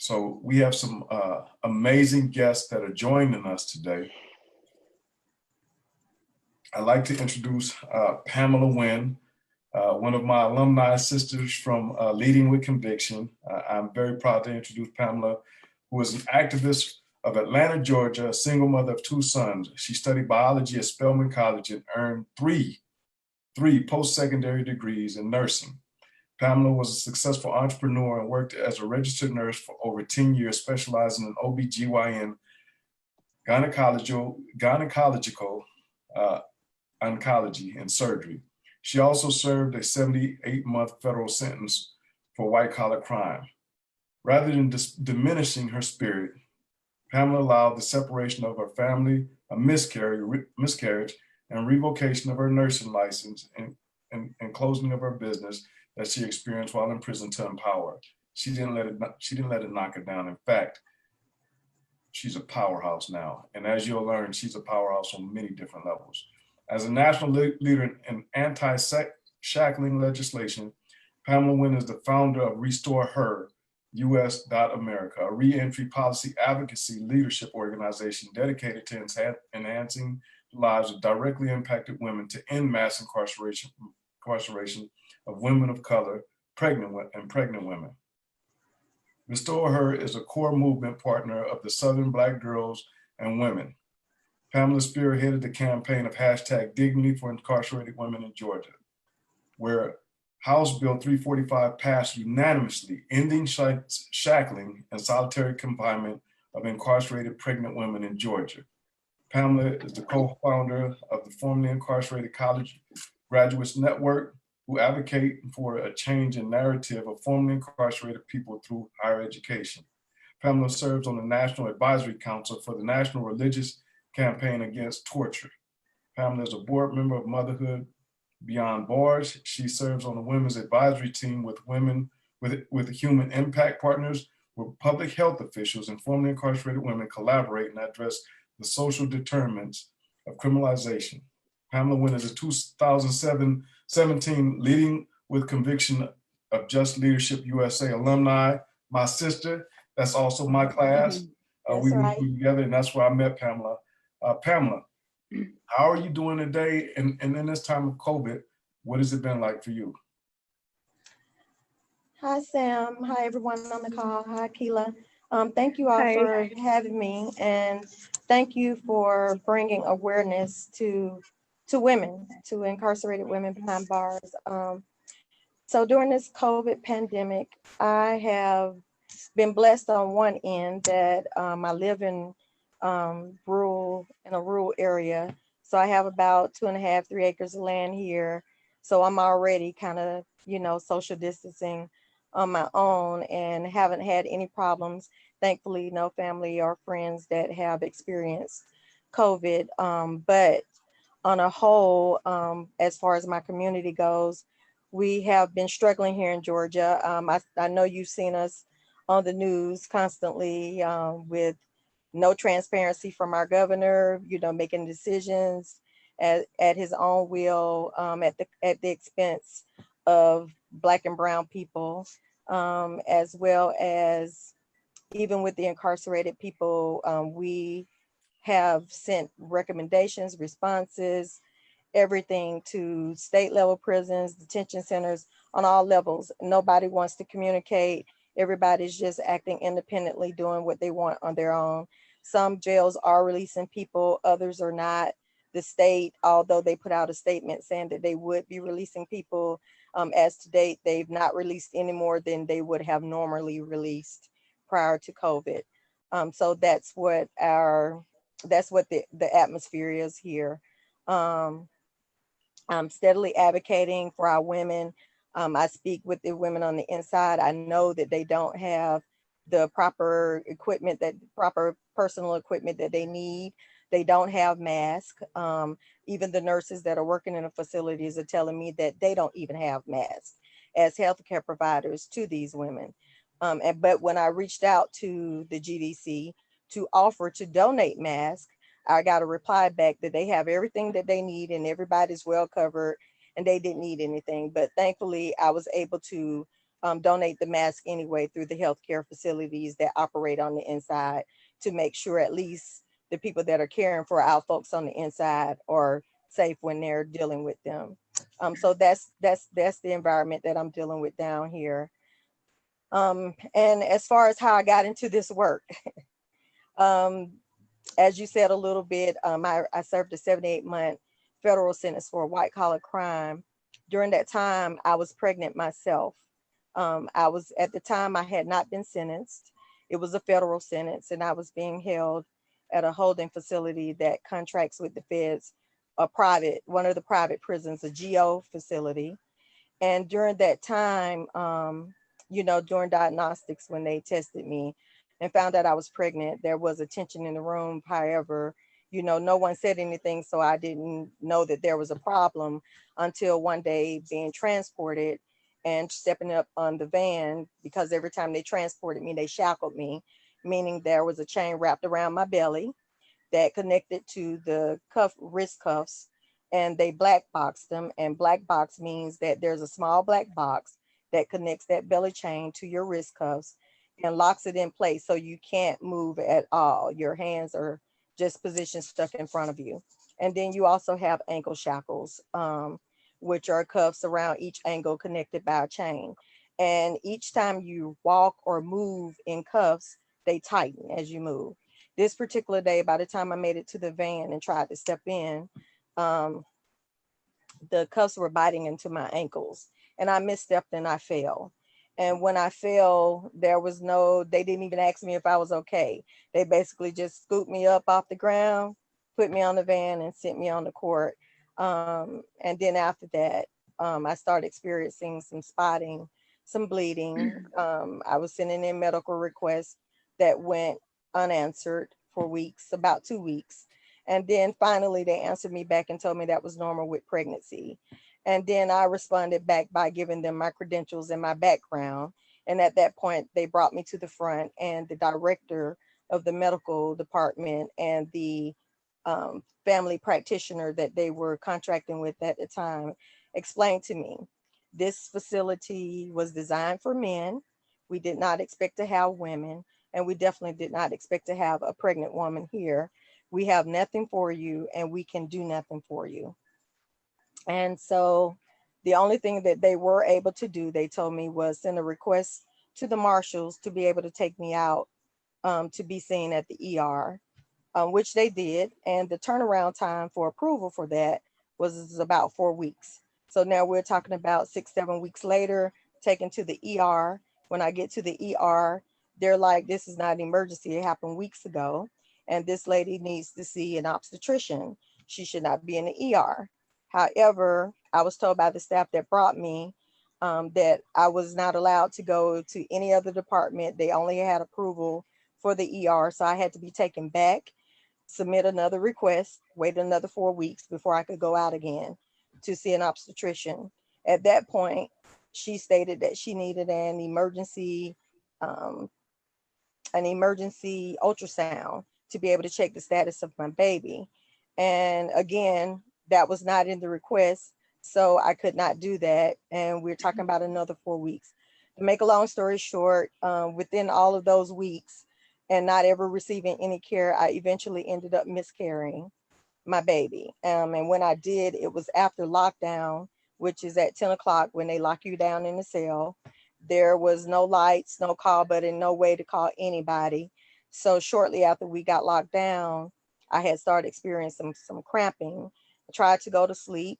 So we have some amazing guests that are joining us today. I'd like to introduce Pamela Winn, one of my alumni sisters from Leading with Conviction. I'm very proud to introduce Pamela, who is an activist of Atlanta, Georgia, a single mother of 2 sons. She studied biology at Spelman College and earned three post-secondary degrees in nursing. Pamela was a successful entrepreneur and worked as a registered nurse for over 10 years, specializing in OB/GYN, gynecological oncology, and surgery. She also served a 78-month federal sentence for white-collar crime. Rather than diminishing her spirit, Pamela allowed the separation of her family, a miscarriage, and revocation of her nursing license and closing of her business that she experienced while in prison to empower. She didn't let it knock her down. In fact, she's a powerhouse now. And as you'll learn, she's a powerhouse on many different levels. As a national leader in anti-shackling legislation, Pamela Winn is the founder of RestoreHER US.America, a reentry policy advocacy leadership organization dedicated to enhancing the lives of directly impacted women to end mass incarceration of women of color, pregnant women. RestoreHER is a core movement partner of the Southern Black Girls and Women. Pamela spearheaded the campaign of #Dignity for Incarcerated Women in Georgia, where House Bill 345 passed unanimously, ending shackling and solitary confinement of incarcerated pregnant women in Georgia. Pamela is the co-founder of the formerly incarcerated College Graduates Network, who advocate for a change in narrative of formerly incarcerated people through higher education. Pamela serves on the National Advisory Council for the National Religious Campaign Against Torture. Pamela is a board member of Motherhood Beyond Bars. She serves on the Women's Advisory Team with Human Impact Partners, where public health officials and formerly incarcerated women collaborate and address the social determinants of criminalization. Pamela Winn is a 2017 Leading with Conviction of Just Leadership USA alumni. My sister, that's also my class. We went through together, and that's where I met Pamela. Pamela, how are you doing today? And in this time of COVID, what has it been like for you? Hi, Sam. Hi, everyone on the call. Hi, Akilah. Thank you all for having me, and thank you for bringing awareness to women, to incarcerated women behind bars. So during this COVID pandemic, I have been blessed on one end that I live in a rural area. So I have about 2.5, 3 acres of land here. So I'm already kind of, social distancing on my own and haven't had any problems. Thankfully, no family or friends that have experienced COVID. But on a whole, as far as my community goes, we have been struggling here in Georgia. I know you've seen us on the news constantly with no transparency from our governor, making decisions at his own will, at the expense of Black and brown people, as well as even with the incarcerated people. We have sent recommendations, responses, everything to state level prisons, detention centers, on all levels. Nobody wants to communicate. Everybody's just acting independently, doing what they want on their own. Some jails are releasing people, others are not. The state, although they put out a statement saying that they would be releasing people, as to date, they've not released any more than they would have normally released prior to COVID. So that's what the atmosphere is here. I'm steadily advocating for our women. I speak with the women on the inside. I know that they don't have the proper personal equipment that they need. They don't have masks. Even the nurses that are working in the facilities are telling me that they don't even have masks as healthcare providers to these women. But when I reached out to the GDC to offer to donate masks, I got a reply back that they have everything that they need and everybody's well covered and they didn't need anything. But thankfully, I was able to donate the mask anyway through the healthcare facilities that operate on the inside to make sure at least the people that are caring for our folks on the inside are safe when they're dealing with them. So that's the environment that I'm dealing with down here. And as far as how I got into this work, as you said a little bit, I served a 78-month federal sentence for a white collar crime. During that time, I was pregnant myself. At the time, I had not been sentenced. It was a federal sentence, and I was being held at a holding facility that contracts with the feds, one of the private prisons, a GO facility. And during that time, during diagnostics, when they tested me and found out I was pregnant, there was a tension in the room. However, no one said anything, so I didn't know that there was a problem until one day being transported and stepping up on the van, because every time they transported me, they shackled me, meaning there was a chain wrapped around my belly that connected to the wrist cuffs, and they black boxed them. And black box means that there's a small black box that connects that belly chain to your wrist cuffs and locks it in place so you can't move at all. Your hands are just positioned stuck in front of you. And then you also have ankle shackles, which are cuffs around each ankle connected by a chain. And each time you walk or move in cuffs, they tighten as you move. This particular day, by the time I made it to the van and tried to step in, the cuffs were biting into my ankles, and I misstepped and I fell. And when I fell, they didn't even ask me if I was okay. They basically just scooped me up off the ground, put me on the van, and sent me on the court. And then after that, I started experiencing some spotting, some bleeding. I was sending in medical requests that went unanswered for weeks, about 2 weeks. And then finally they answered me back and told me that was normal with pregnancy. And then I responded back by giving them my credentials and my background. And at that point, they brought me to the front, and the director of the medical department and the family practitioner that they were contracting with at the time explained to me, this facility was designed for men. We did not expect to have women, and we definitely did not expect to have a pregnant woman here. We have nothing for you, and we can do nothing for you. And so the only thing that they were able to do, they told me, was send a request to the marshals to be able to take me out to be seen at the ER, which they did. And the turnaround time for approval for that was about 4 weeks. So now we're talking about 6-7 weeks later, taken to the ER. When I get to the ER, they're like, this is not an emergency. It happened weeks ago. And this lady needs to see an obstetrician. She should not be in the ER. However, I was told by the staff that brought me that I was not allowed to go to any other department. They only had approval for the ER. So I had to be taken back, submit another request, wait another 4 weeks before I could go out again to see an obstetrician. At that point, she stated that she needed an emergency ultrasound to be able to check the status of my baby. And again, that was not in the request, so I could not do that. And we're talking about another 4 weeks. To make a long story short, within all of those weeks and not ever receiving any care, I eventually ended up miscarrying my baby. And when I did, it was after lockdown, which is at 10 o'clock when they lock you down in the cell. There was no lights, no call button, no way to call anybody. So shortly after we got locked down, I had started experiencing some cramping. I tried to go to sleep.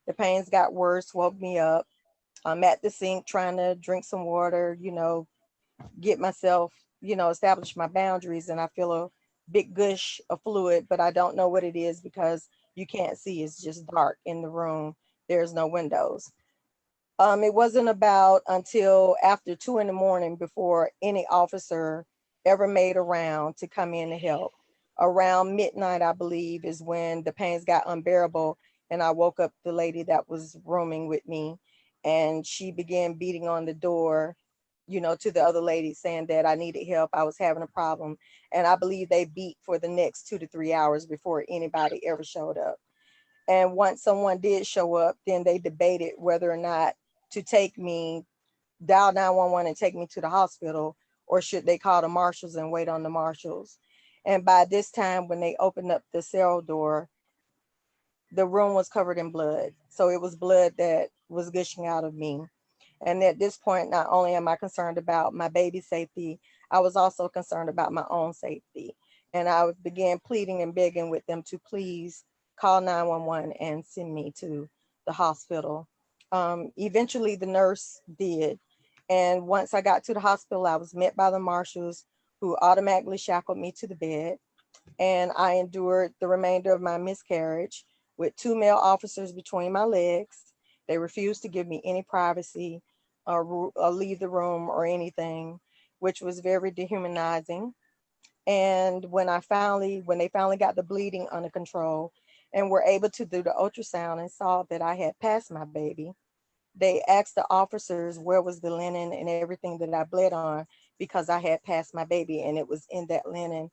The pains got worse, woke me up. I'm at the sink trying to drink some water, get myself, establish my boundaries. And I feel a big gush of fluid, but I don't know what it is because you can't see. It's just dark in the room. There's no windows. It wasn't about until after 2 a.m. before any officer ever made a round to come in to help. Around midnight, I believe, is when the pains got unbearable, and I woke up the lady that was rooming with me, and she began beating on the door, to the other lady, saying that I needed help. I was having a problem. And I believe they beat for the next 2 to 3 hours before anybody ever showed up. And once someone did show up, then they debated whether or not to take me dial 911 and take me to the hospital, or should they call the marshals and wait on the marshals? And by this time, when they opened up the cell door, the room was covered in blood. So it was blood that was gushing out of me. And at this point, not only am I concerned about my baby's safety, I was also concerned about my own safety. And I began pleading and begging with them to please call 911 and send me to the hospital. Eventually, the nurse did. And once I got to the hospital, I was met by the marshals, who automatically shackled me to the bed. And I endured the remainder of my miscarriage with 2 male officers between my legs. They refused to give me any privacy or leave the room or anything, which was very dehumanizing. And when they finally got the bleeding under control and were able to do the ultrasound and saw that I had passed my baby, they asked the officers where was the linen and everything that I bled on, because I had passed my baby and it was in that linen.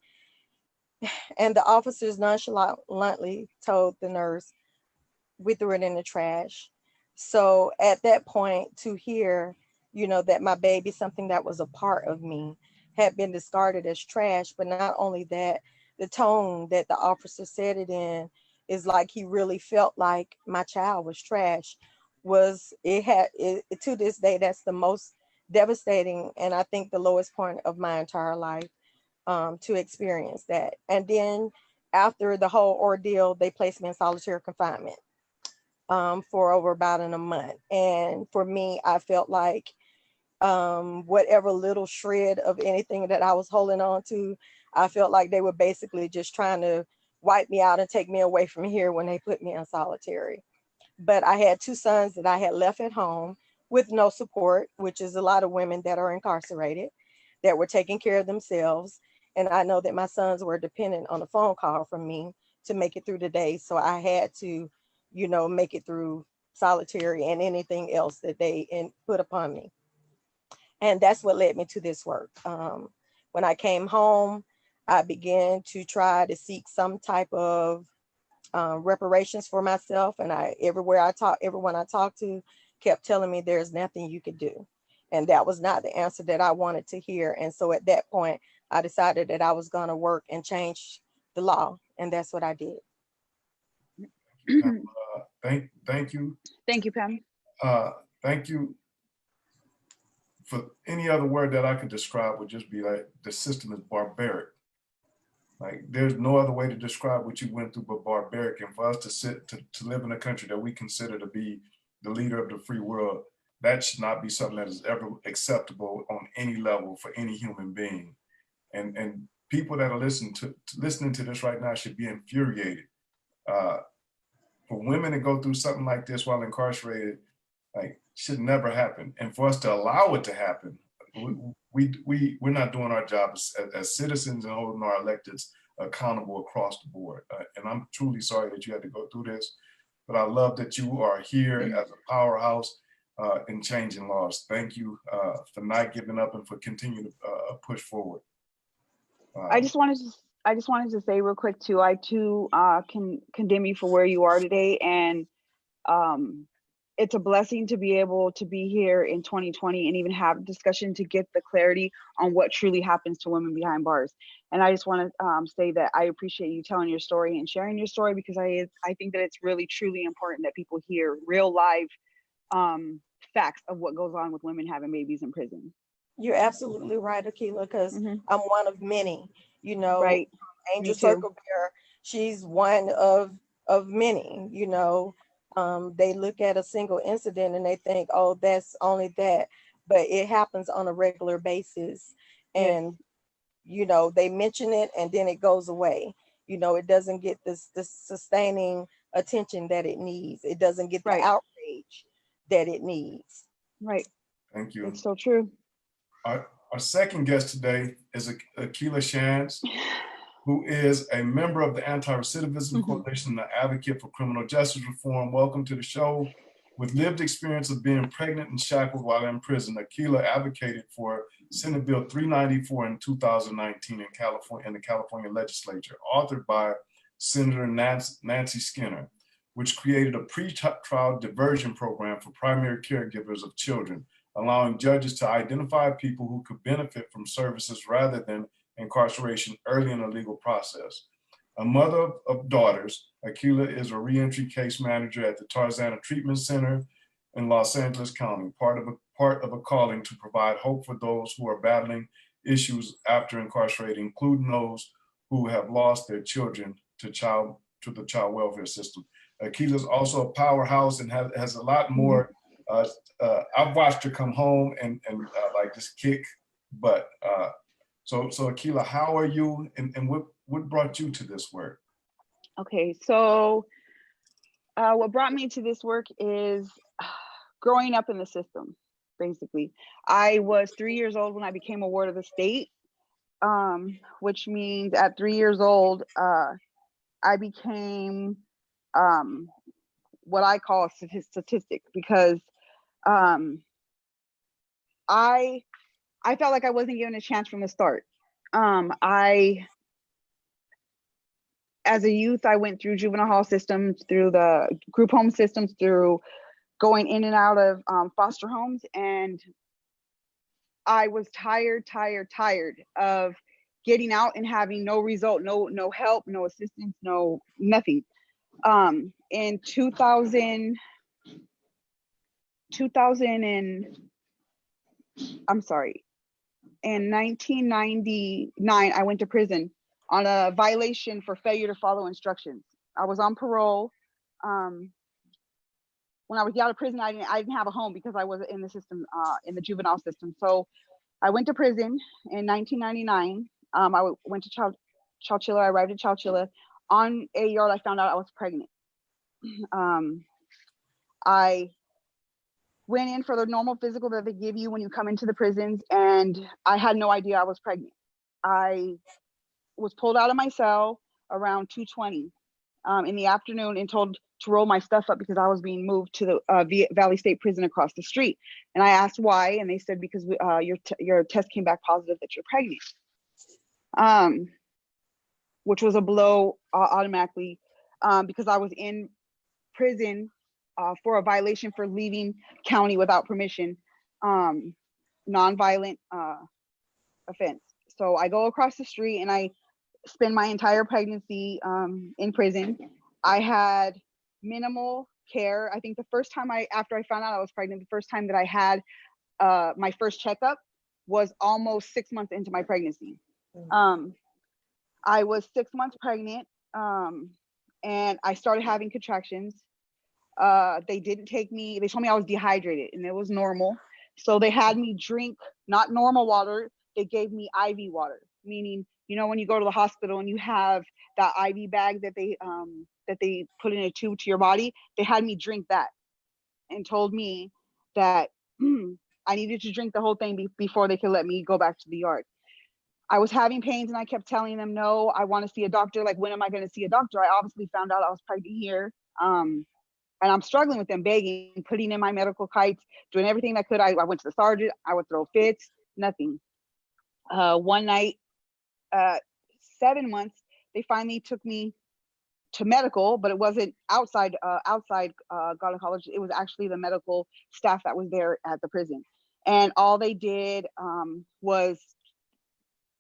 And the officers nonchalantly told the nurse, we threw it in the trash. So at that point, to hear, that my baby, something that was a part of me, had been discarded as trash, but not only that, the tone that the officer said it in is like he really felt like my child was trash. To this day, that's the most devastating and I think the lowest point of my entire life, to experience that. And then after the whole ordeal, they placed me in solitary confinement for over about a month. And for me, I felt like whatever little shred of anything that I was holding on to, I felt like they were basically just trying to wipe me out and take me away from here when they put me in solitary. But I had 2 sons that I had left at home with no support, which is a lot of women that are incarcerated that were taking care of themselves. And I know that my sons were dependent on a phone call from me to make it through the day. So I had to, make it through solitary and anything else that they put upon me. And that's what led me to this work. When I came home, I began to try to seek some type of reparations for myself. And everyone I talked to kept telling me there's nothing you could do. And that was not the answer that I wanted to hear. And so at that point, I decided that I was going to work and change the law. And that's what I did. Thank you. Thank you, Pam. Thank you. For any other word that I could describe would just be like the system is barbaric. Like there's no other way to describe what you went through but barbaric. And for us to live in a country that we consider to be the leader of the free world, that should not be something that is ever acceptable on any level for any human being. And people that are listening to this right now should be infuriated. For women to go through something like this while incarcerated, like should never happen. And for us to allow it to happen, we're not doing our job as citizens and holding our electeds accountable across the board. And I'm truly sorry that you had to go through this, but I love that you are here as a powerhouse in changing laws. Thank you for not giving up and for continuing to push forward. I just wanted to say real quick too, I too can condemn you for where you are today. And it's a blessing to be able to be here in 2020 and even have a discussion to get the clarity on what truly happens to women behind bars. And I just want to say that I appreciate you telling your story and sharing your story, because I think that it's really, truly important that people hear real live facts of what goes on with women having babies in prison. You're absolutely right, Akilah, because I'm one of many, Right. Andrea Circle Bear, she's one of many, they look at a single incident and they think, oh, that's only that, but it happens on a regular basis. And, they mention it and then it goes away. It doesn't get this sustaining attention that it needs. It doesn't get the outrage that it needs. Right. Thank you. It's so true. Our second guest today is Akilah Shands, who is a member of the Anti-Recidivism Coalition and an advocate for criminal justice reform. Welcome to the show. With lived experience of being pregnant and shackled while in prison, Akilah advocated for Senate Bill 394 in 2019 in the California legislature, authored by Senator Nancy Skinner, which created a pre-trial diversion program for primary caregivers of children allowing judges to identify people who could benefit from services rather than incarceration early in the legal process. A mother of daughters, Akilah is a reentry case manager at the Tarzana Treatment Center in Los Angeles County, part of a calling to provide hope for those who are battling issues after incarcerating, including those who have lost their children to the child welfare system. Akilah is also a powerhouse and has a lot more. I've watched her come home and like just kick butt. So Akilah, how are you, and what brought you to this work? Okay, so what brought me to this work is growing up in the system, basically. I was 3 years old when I became a ward of the state, which means at 3 years old, I became what I call a statistic, because I felt like I wasn't given a chance from the start. As a youth, I went through juvenile hall systems, through the group home systems, through going in and out of foster homes. And I was tired of getting out and having no result, no help, no assistance, no nothing. In 1999, I went to prison on a violation for failure to follow instructions. I was on parole. When I was out of prison, I didn't have a home because I was in the system, in the juvenile system. So I went to prison in 1999. I went to Chowchilla. I arrived at Chowchilla. On a yard, I found out I was pregnant. I went in for the normal physical that they give you when you come into the prisons, and I had no idea I was pregnant. I was pulled out of my cell around 2:20 in the afternoon and told to roll my stuff up because I was being moved to the Valley State Prison across the street. And I asked why, and they said because your test came back positive that you're pregnant, which was a blow automatically, because I was in prison for a violation for leaving county without permission, nonviolent offense. So I go across the street and I spend my entire pregnancy in prison. I had minimal care. I think the first time after I found out I was pregnant, the first time that I had my first checkup was almost 6 months into my pregnancy. I was 6 months pregnant, and I started having contractions. They didn't take me, they told me I was dehydrated and it was normal. So they had me drink not normal water, they gave me IV water, meaning, you know, when you go to the hospital and you have that IV bag that they put in a tube to your body, they had me drink that and told me that I needed to drink the whole thing before they could let me go back to the yard. I was having pains and I kept telling them, no, I want to see a doctor. Like, when am I going to see a doctor? I obviously found out I was pregnant here. And I'm struggling with them, begging, putting in my medical kites, doing everything I could. I went to the sergeant, I would throw fits, nothing. One night, 7 months, they finally took me to medical, but it wasn't outside gynecology. It was actually the medical staff that was there at the prison. And all they did was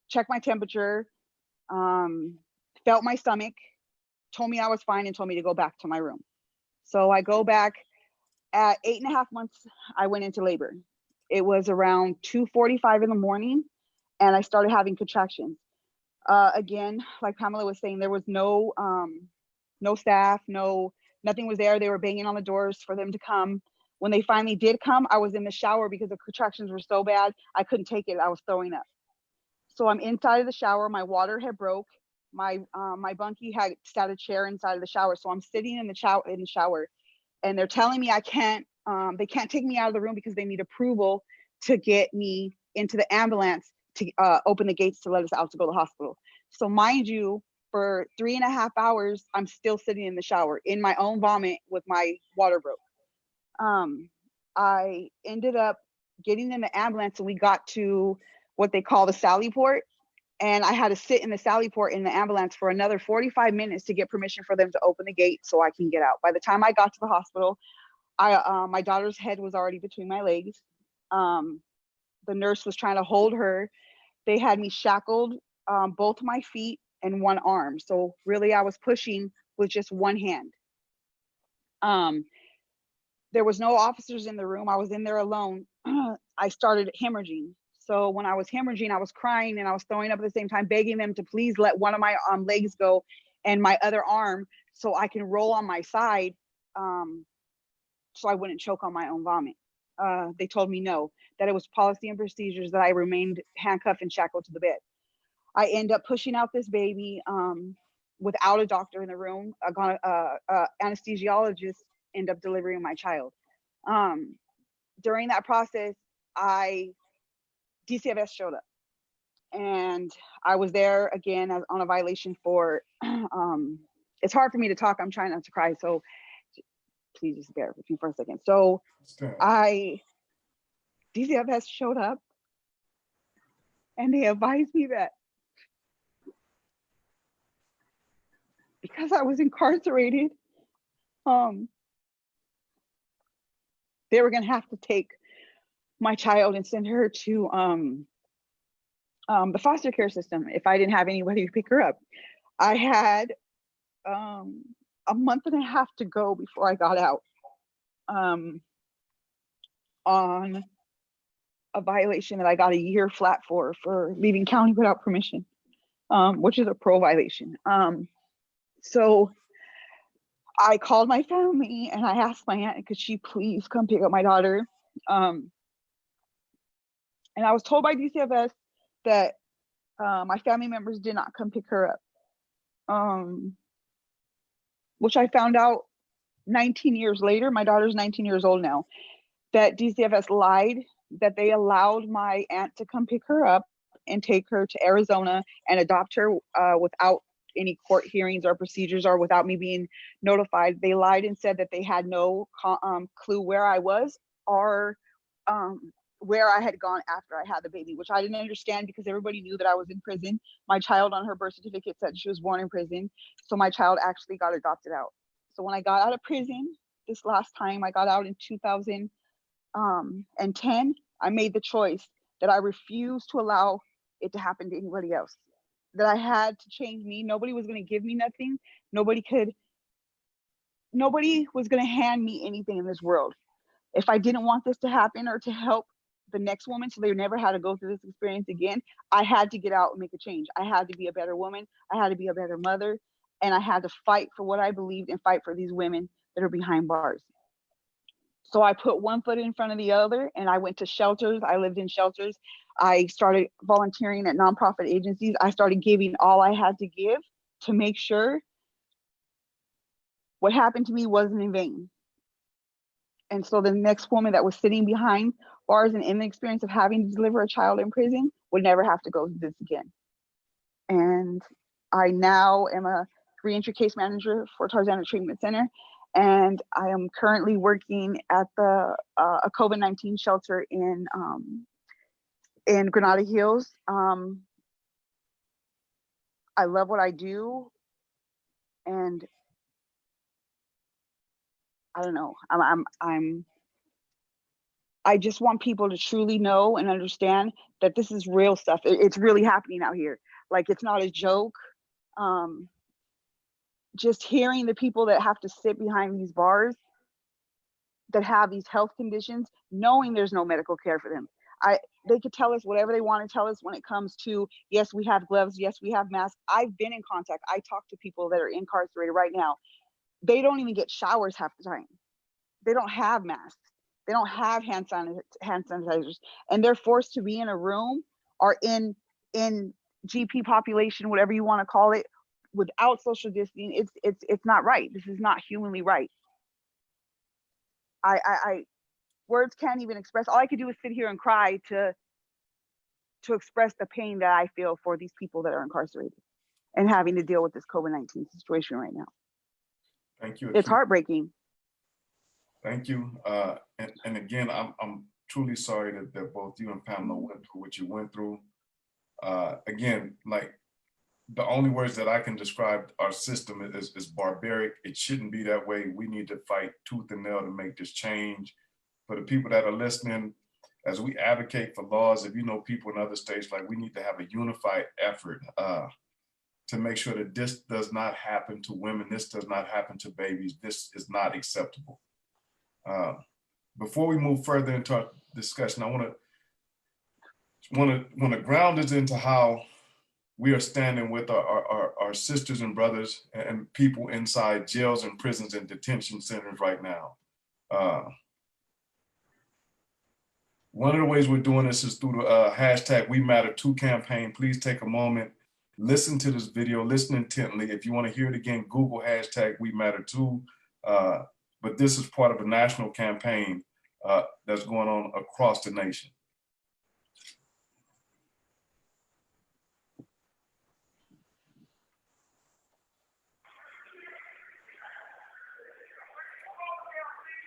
check my temperature, felt my stomach, told me I was fine, and told me to go back to my room. So I go back. At 8.5 months, I went into labor. It was around 2:45 in the morning, and I started having contractions. Again, like Pamela was saying, there was no staff, nothing was there. They were banging on the doors for them to come. When they finally did come, I was in the shower because the contractions were so bad, I couldn't take it. I was throwing up. So I'm inside of the shower. My water had broke. My bunkie had sat a chair inside of the shower. So I'm sitting in the shower, and they're telling me I can't, they can't take me out of the room because they need approval to get me into the ambulance to open the gates to let us out to go to the hospital. So mind you, for 3.5 hours, I'm still sitting in the shower in my own vomit with my water broke. I ended up getting in the ambulance, and we got to what they call the Sally port. And I had to sit in the Sally port in the ambulance for another 45 minutes to get permission for them to open the gate so I can get out. By the time I got to the hospital, my daughter's head was already between my legs. The nurse was trying to hold her. They had me shackled, both my feet and one arm. So really I was pushing with just one hand. There was no officers in the room. I was in there alone. I started hemorrhaging. So when I was hemorrhaging, I was crying and I was throwing up at the same time, begging them to please let one of my legs go and my other arm so I can roll on my side, so I wouldn't choke on my own vomit. They told me no, that it was policy and procedures that I remained handcuffed and shackled to the bed. I end up pushing out this baby without a doctor in the room. Anesthesiologist end up delivering my child. During that process, DCFS showed up, and I was there again on a violation for, it's hard for me to talk, I'm trying not to cry, so please just bear with me for a second. So DCFS showed up and they advised me that because I was incarcerated, they were gonna have to take my child and send her to the foster care system if I didn't have anybody to pick her up. I had a month and a half to go before I got out on a violation that I got a year flat for leaving county without permission, which is a parole violation. So I called my family and I asked my aunt, could she please come pick up my daughter? And I was told by DCFS that my family members did not come pick her up, which I found out 19 years later. My daughter's 19 years old now, that DCFS lied, that they allowed my aunt to come pick her up and take her to Arizona and adopt her without any court hearings or procedures or without me being notified. They lied and said that they had no clue where I was or where I had gone after I had the baby, which I didn't understand because everybody knew that I was in prison. My child on her birth certificate said she was born in prison. So my child actually got adopted out. So when I got out of prison, this last time I got out in 2010, I made the choice that I refused to allow it to happen to anybody else, that I had to change me. Nobody was going to give me nothing. Nobody was going to hand me anything in this world. If I didn't want this to happen or to help the next woman so they never had to go through this experience again, I had to get out and make a change. I had to be a better woman. I had to be a better mother. And I had to fight for what I believed and fight for these women that are behind bars. So I put one foot in front of the other and I went to shelters. I lived in shelters. I started volunteering at nonprofit agencies. I started giving all I had to give to make sure what happened to me wasn't in vain. And so the next woman that was sitting behind bars and in the experience of having to deliver a child in prison would never have to go through this again. And I now am a reentry case manager for Tarzana Treatment Center. And I am currently working at a COVID-19 shelter in Granada Hills. I love what I do. And I don't know, I just want people to truly know and understand that this is real stuff. It's really happening out here. Like, it's not a joke. Just hearing the people that have to sit behind these bars that have these health conditions, knowing there's no medical care for them. They could tell us whatever they want to tell us when it comes to, yes, we have gloves, yes, we have masks. I've been in contact. I talk to people that are incarcerated right now. They don't even get showers half the time. They don't have masks. They don't have hand sanitizers, and they're forced to be in a room or in GP population, whatever you want to call it, without social distancing. It's not right. This is not humanly right. I words can't even express. All I could do is sit here and cry to express the pain that I feel for these people that are incarcerated and having to deal with this COVID-19 situation right now. Thank you. It's heartbreaking. Thank you. And again, I'm truly sorry that both you and Pamela went through what you went through. Again, like, the only words that I can describe our system is barbaric. It shouldn't be that way. We need to fight tooth and nail to make this change. For the people that are listening, as we advocate for laws, if you know people in other states, like we need to have a unified effort to make sure that this does not happen to women, this does not happen to babies, this is not acceptable. Before we move further into our discussion, I want to ground us into how we are standing with our sisters and brothers and people inside jails and prisons and detention centers right now. One of the ways we're doing this is through the hashtag #WeMatter2 campaign. Please take a moment, listen to this video, listen intently. If you want to hear it again, Google hashtag #WeMatter2. But this is part of a national campaign that's going on across the nation.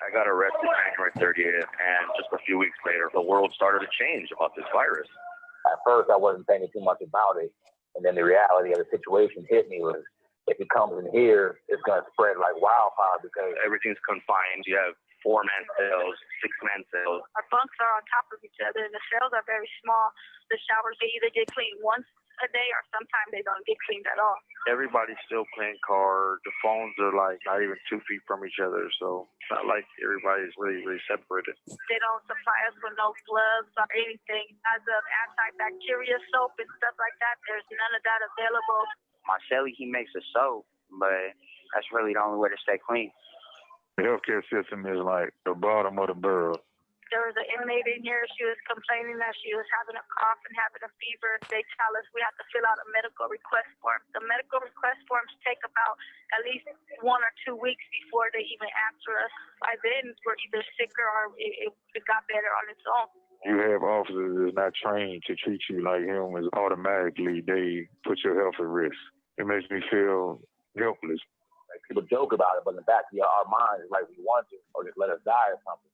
I got arrested January 30th, and just a few weeks later, the world started to change about this virus. At first, I wasn't thinking too much about it, and then the reality of the situation hit me was, if it comes in here, it's going to spread like wildfire because everything's confined. You have 4-man cells, 6-man cells. Our bunks are on top of each other, and the cells are very small. The showers, they either get cleaned once a day or sometimes they don't get cleaned at all. Everybody's still playing cards. The phones are like not even 2 feet from each other, so it's not like everybody's really separated. They don't supply us with no gloves or anything. As of antibacterial soap and stuff like that, there's none of that available. My cellie, he makes a soap, but that's really the only way to stay clean. The healthcare system is like the bottom of the barrel. There was an inmate in here. She was complaining that she was having a cough and having a fever. They tell us we have to fill out a medical request form. The medical request forms take about at least 1 or 2 weeks before they even answer us. By then, we're either sicker or it got better on its own. You have officers that's not trained to treat you like humans. Automatically, they put your health at risk. It makes me feel helpless. Like, people joke about it, but in the back of our minds, it's like we want to, or just let us die or something.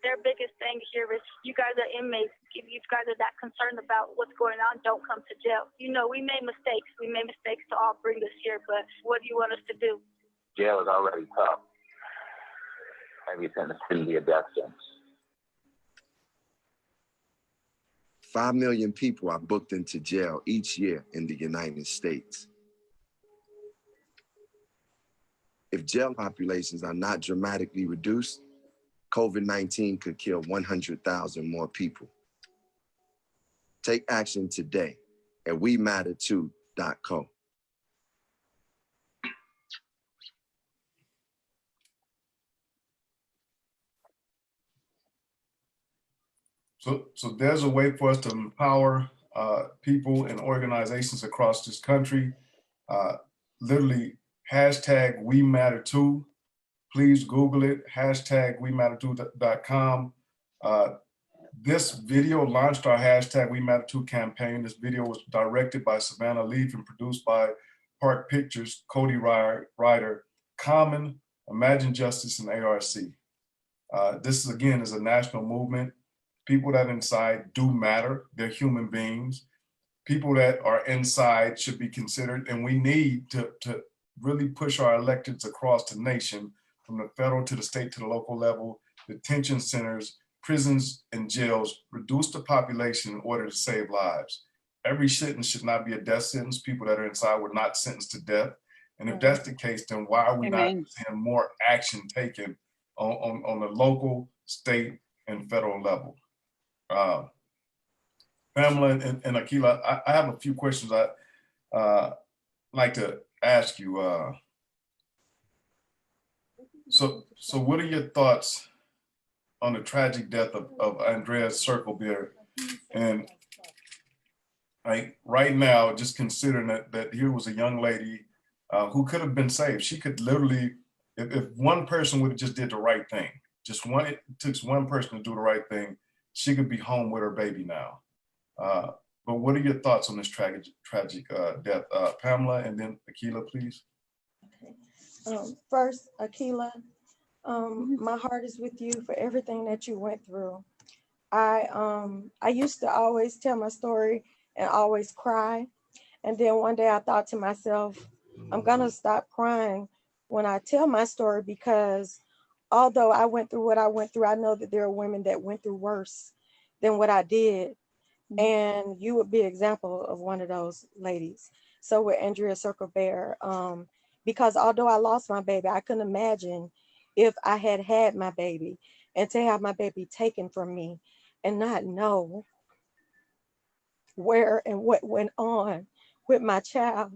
Their biggest thing here is, you guys are inmates. If you guys are that concerned about what's going on, don't come to jail. You know, we made mistakes. We made mistakes to all bring us here, but what do you want us to do? Jail is already tough. Maybe it's in the city of death sentence. 5 million people are booked into jail each year in the United States. If jail populations are not dramatically reduced, COVID-19 could kill 100,000 more people. Take action today at WeMatter2.co. So there's a way for us to empower people and organizations across this country. Literally, hashtag #WeMatter2. Please Google it, hashtag WeMatter2.com. This video launched our hashtag #WeMatter2 campaign. This video was directed by Savannah Leaf and produced by Park Pictures, Cody Ryder, Common, Imagine Justice, and ARC. This is, again, is a national movement. People that are inside do matter. They're human beings. People that are inside should be considered, and we need to really push our electeds across the nation, from the federal to the state to the local level, detention centers, prisons, and jails, reduce the population in order to save lives. Every sentence should not be a death sentence. People that are inside were not sentenced to death. And if that's the case, then why are we not seeing more action taken on the local, state, and federal level? Pamela and Akilah, I have a few questions I'd like to ask you. So what are your thoughts on the tragic death of Andrea Circle Bear? And right now, just considering that here was a young lady who could have been saved. She could literally, if one person would have just did the right thing, it took one person to do the right thing, she could be home with her baby now. But what are your thoughts on this tragic death? Pamela, and then Akilah, please. First, Akilah, my heart is with you for everything that you went through. I used to always tell my story and always cry. And then one day I thought to myself, I'm gonna stop crying when I tell my story, because although I went through what I went through, I know that there are women that went through worse. than what I did. And you would be an example of one of those ladies. So with Andrea Circle Bear, because although I lost my baby, I couldn't imagine if I had had my baby and to have my baby taken from me and not know where and what went on with my child.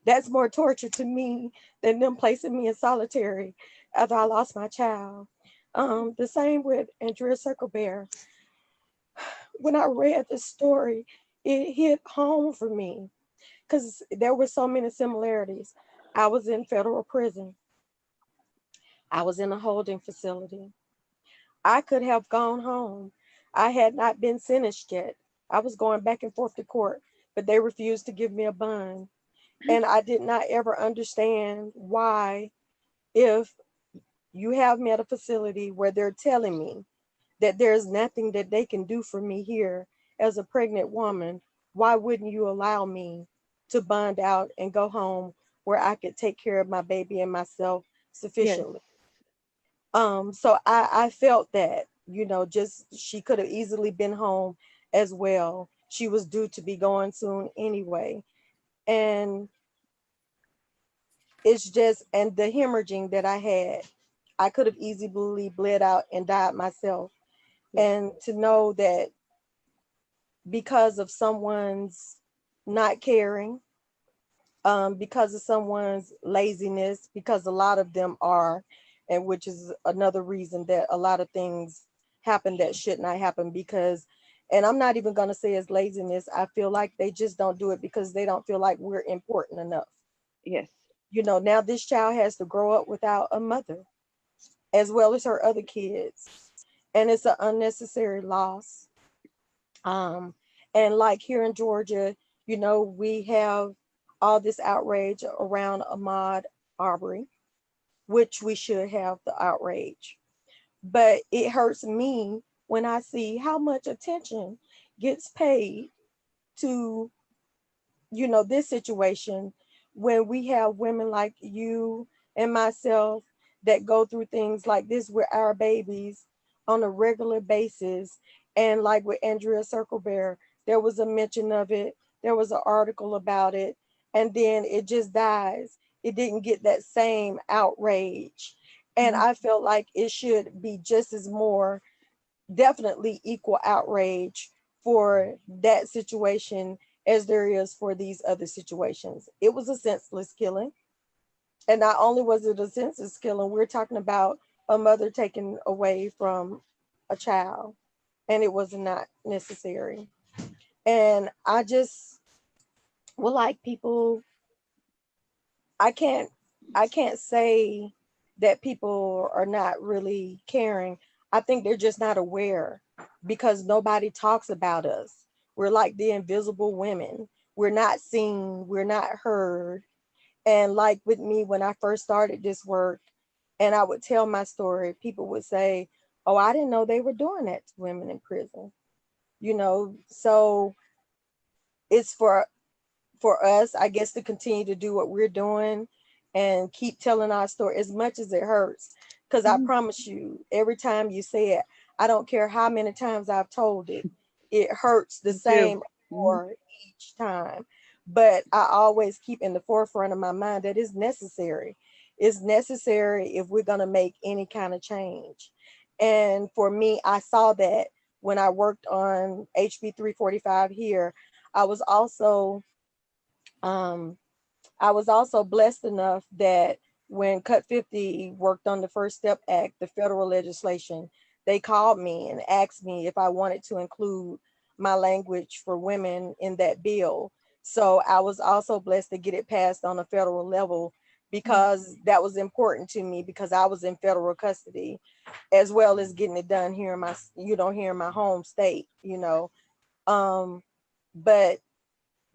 That's more torture to me than them placing me in solitary after I lost my child. The same with Andrea Circle Bear. When I read the story, it hit home for me because there were so many similarities. I was in federal prison. I was in a holding facility. I could have gone home. I had not been sentenced yet. I was going back and forth to court, but they refused to give me a bond. And I did not ever understand why, if you have me at a facility where they're telling me that there's nothing that they can do for me here as a pregnant woman, why wouldn't you allow me to bond out and go home where I could take care of my baby and myself sufficiently? Yes. So I felt that, just she could have easily been home as well. She was due to be going soon anyway. And it's just, and the hemorrhaging that I had, I could have easily bled out and died myself. And to know that because of someone's not caring, because of someone's laziness, because a lot of them are, and which is another reason that a lot of things happen that should not happen, because, and I'm not even going to say it's laziness. I feel like they just don't do it because they don't feel like we're important enough. Yes. Now this child has to grow up without a mother, as well as her other kids. And it's an unnecessary loss. And like here in Georgia, we have all this outrage around Ahmaud Arbery, which we should have the outrage. But it hurts me when I see how much attention gets paid to, this situation, when we have women like you and myself that go through things like this with our babies on a regular basis. And like with Andrea Circle Bear, there was a mention of it. There was an article about it. And then it just dies. It didn't get that same outrage. And I felt like it should be just as more, definitely equal outrage for that situation as there is for these other situations. It was a senseless killing. And not only was it a senseless killing, we're talking about a mother taken away from a child, and it was not necessary. And I just would like people, I can't say that people are not really caring. I think they're just not aware because nobody talks about us. We're like the invisible women. We're not seen, we're not heard. And like with me, when I first started this work and I would tell my story, people would say, oh, I didn't know they were doing that to women in prison. So it's for us, I guess, to continue to do what we're doing and keep telling our story as much as it hurts. Because I promise you, every time you say it, I don't care how many times I've told it, it hurts the same for each time. But I always keep in the forefront of my mind that it's necessary. It's necessary if we're going to make any kind of change. And for me, I saw that when I worked on HB 345 here. I was also blessed enough that when Cut 50 worked on the First Step Act, the federal legislation, they called me and asked me if I wanted to include my language for women in that bill. So I was also blessed to get it passed on a federal level because that was important to me because I was in federal custody, as well as getting it done here in my, here in my home state, but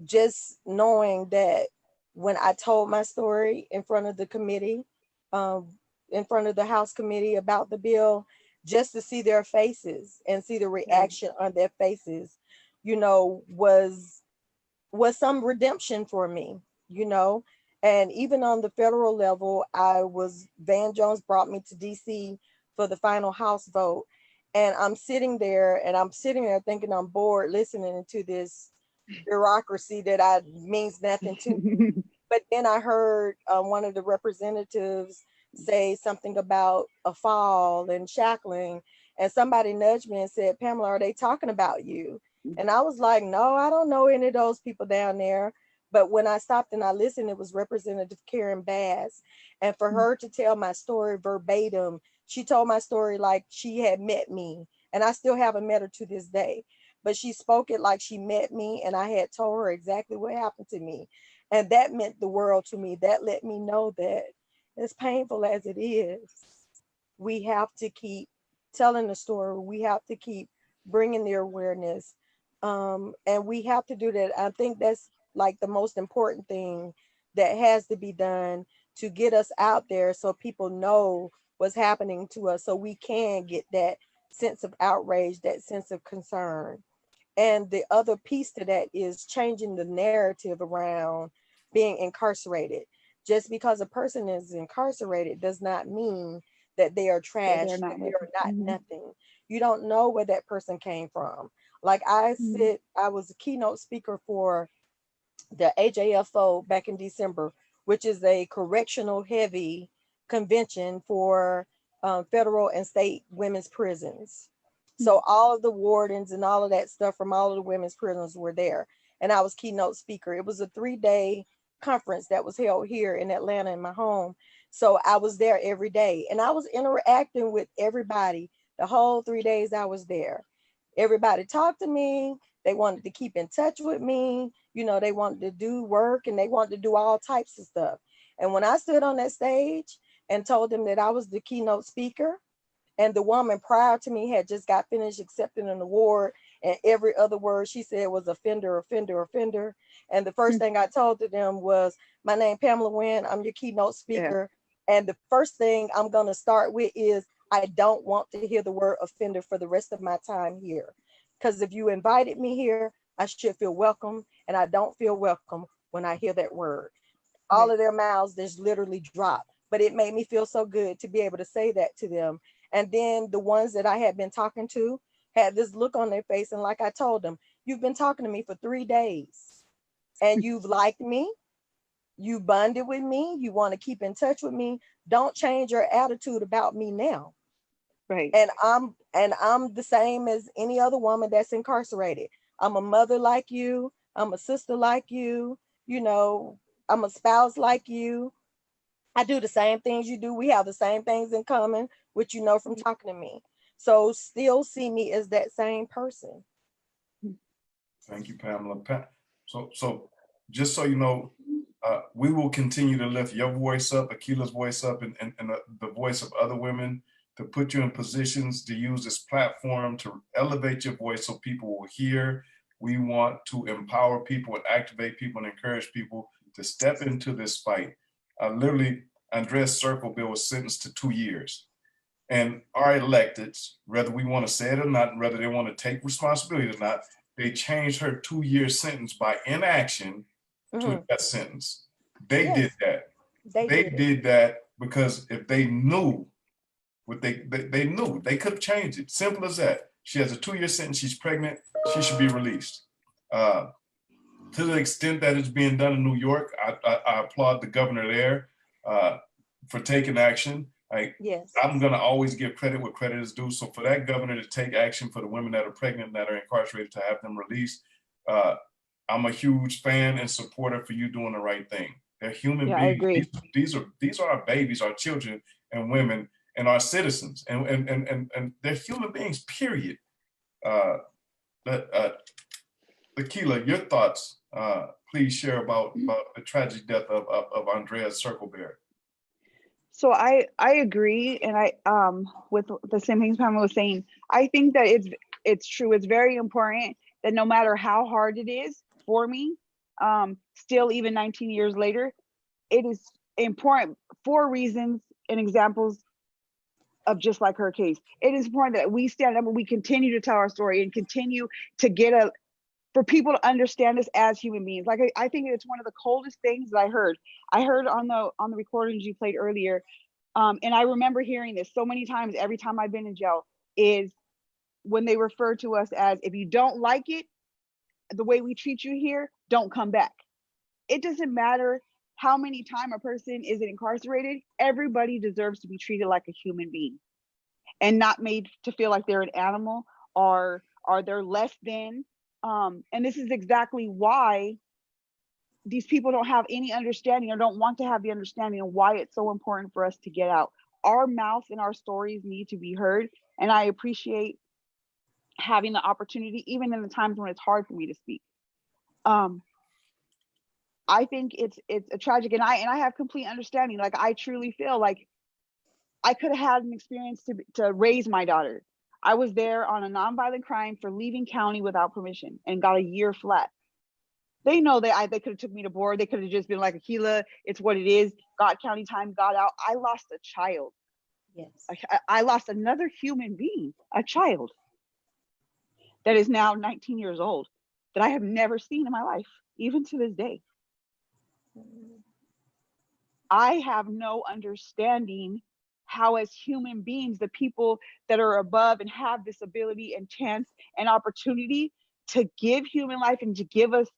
just knowing that when I told my story in front of the committee, in front of the House committee about the bill, just to see their faces and see the reaction on their faces, was some redemption for me, and even on the federal level, Van Jones brought me to DC for the final House vote. And I'm sitting there thinking I'm bored listening to this bureaucracy that means nothing to me. But then I heard one of the representatives say something about a fall and shackling, and somebody nudged me and said, Pamela, are they talking about you? And I was like, no, I don't know any of those people down there. But when I stopped and I listened, it was Representative Karen Bass. And for her to tell my story verbatim, she told my story like she had met me. And I still haven't met her to this day. But she spoke it like she met me, and I had told her exactly what happened to me. And that meant the world to me. That let me know that as painful as it is, we have to keep telling the story. We have to keep bringing the awareness. And we have to do that. I think that's like the most important thing that has to be done to get us out there so people know what's happening to us, so we can get that sense of outrage, that sense of concern. And the other piece to that is changing the narrative around being incarcerated. Just because a person is incarcerated does not mean that they are trash, that they are not nothing. You don't know where that person came from. Like I was a keynote speaker for the AJFO back in December, which is a correctional heavy convention for federal and state women's prisons. So all of the wardens and all of that stuff from all of the women's prisons were there. And I was keynote speaker. It was a 3-day conference that was held here in Atlanta in my home. So I was there every day and I was interacting with everybody the whole 3 days I was there. Everybody talked to me. They wanted to keep in touch with me. You know, they wanted to do work and they wanted to do all types of stuff. And when I stood on that stage and told them that I was the keynote speaker, and the woman prior to me had just got finished accepting an award, and every other word she said was offender, offender, offender. And the first thing I told to them was, my name Pamela Winn, I'm your keynote speaker. Yeah. And the first thing I'm gonna start with is, I don't want to hear the word offender for the rest of my time here. Because if you invited me here, I should feel welcome, and I don't feel welcome when I hear that word. All of their mouths just literally dropped, but it made me feel so good to be able to say that to them. And then the ones that I had been talking to had this look on their face. And like I told them, you've been talking to me for 3 days and you've liked me, you bonded with me, you want to keep in touch with me. Don't change your attitude about me now. Right. And I'm the same as any other woman that's incarcerated. I'm a mother like you. I'm a sister like you. You know, I'm a spouse like you. I do the same things you do. We have the same things in common, which you know from talking to me. So still see me as that same person. Thank you, Pamela. So just so you know, we will continue to lift your voice up, Akilah's voice up, and the voice of other women, to put you in positions to use this platform to elevate your voice so people will hear. We want to empower people and activate people and encourage people to step into this fight. Literally, Andrea Circle Bear was sentenced to 2 years. And our electeds, whether we want to say it or not, whether they want to take responsibility or not, they changed her 2-year sentence by inaction to a death sentence. They did that. They did that because if they knew what they knew, they could have changed it. Simple as that. She has a 2-year sentence. She's pregnant. She should be released. To the extent that it's being done in New York, I applaud the governor there for taking action. I'm going to always give credit where credit is due. So for that governor to take action for the women that are pregnant, that are incarcerated, to have them released, I'm a huge fan and supporter for you doing the right thing. They're human beings. I agree. These are our babies, our children and women and our citizens, and they're human beings, period. Akilah, your thoughts, please share about the tragic death of Andrea Circle Bear. So I agree, and I with the same things Pamela was saying. I think that it's true. It's very important that no matter how hard it is for me, still even 19 years later, it is important for reasons and examples of just like her case. It is important that we stand up and we continue to tell our story and continue to get for people to understand us as human beings. Like I think it's one of the coldest things that I heard on the recordings you played earlier. And I remember hearing this so many times every time I've been in jail, is when they refer to us as, if you don't like it, the way we treat you here, don't come back. It doesn't matter how many times a person is incarcerated, everybody deserves to be treated like a human being and not made to feel like they're an animal or they're less than. And this is exactly why these people don't have any understanding or don't want to have the understanding of why it's so important for us to get out. Our mouth and our stories need to be heard. And I appreciate having the opportunity, even in the times when it's hard for me to speak. I think it's a tragic, and I have complete understanding. Like, I truly feel like I could have had an experience to raise my daughter. I was there on a nonviolent crime for leaving county without permission and got a year flat. They know that they could have took me to board. They could have just been like, Akilah, it's what it is. Got county time, got out. I lost a child. Yes. I lost another human being, a child that is now 19 years old, that I have never seen in my life, even to this day. I have no understanding how, as human beings, the people that are above and have this ability and chance and opportunity to give human life and to give us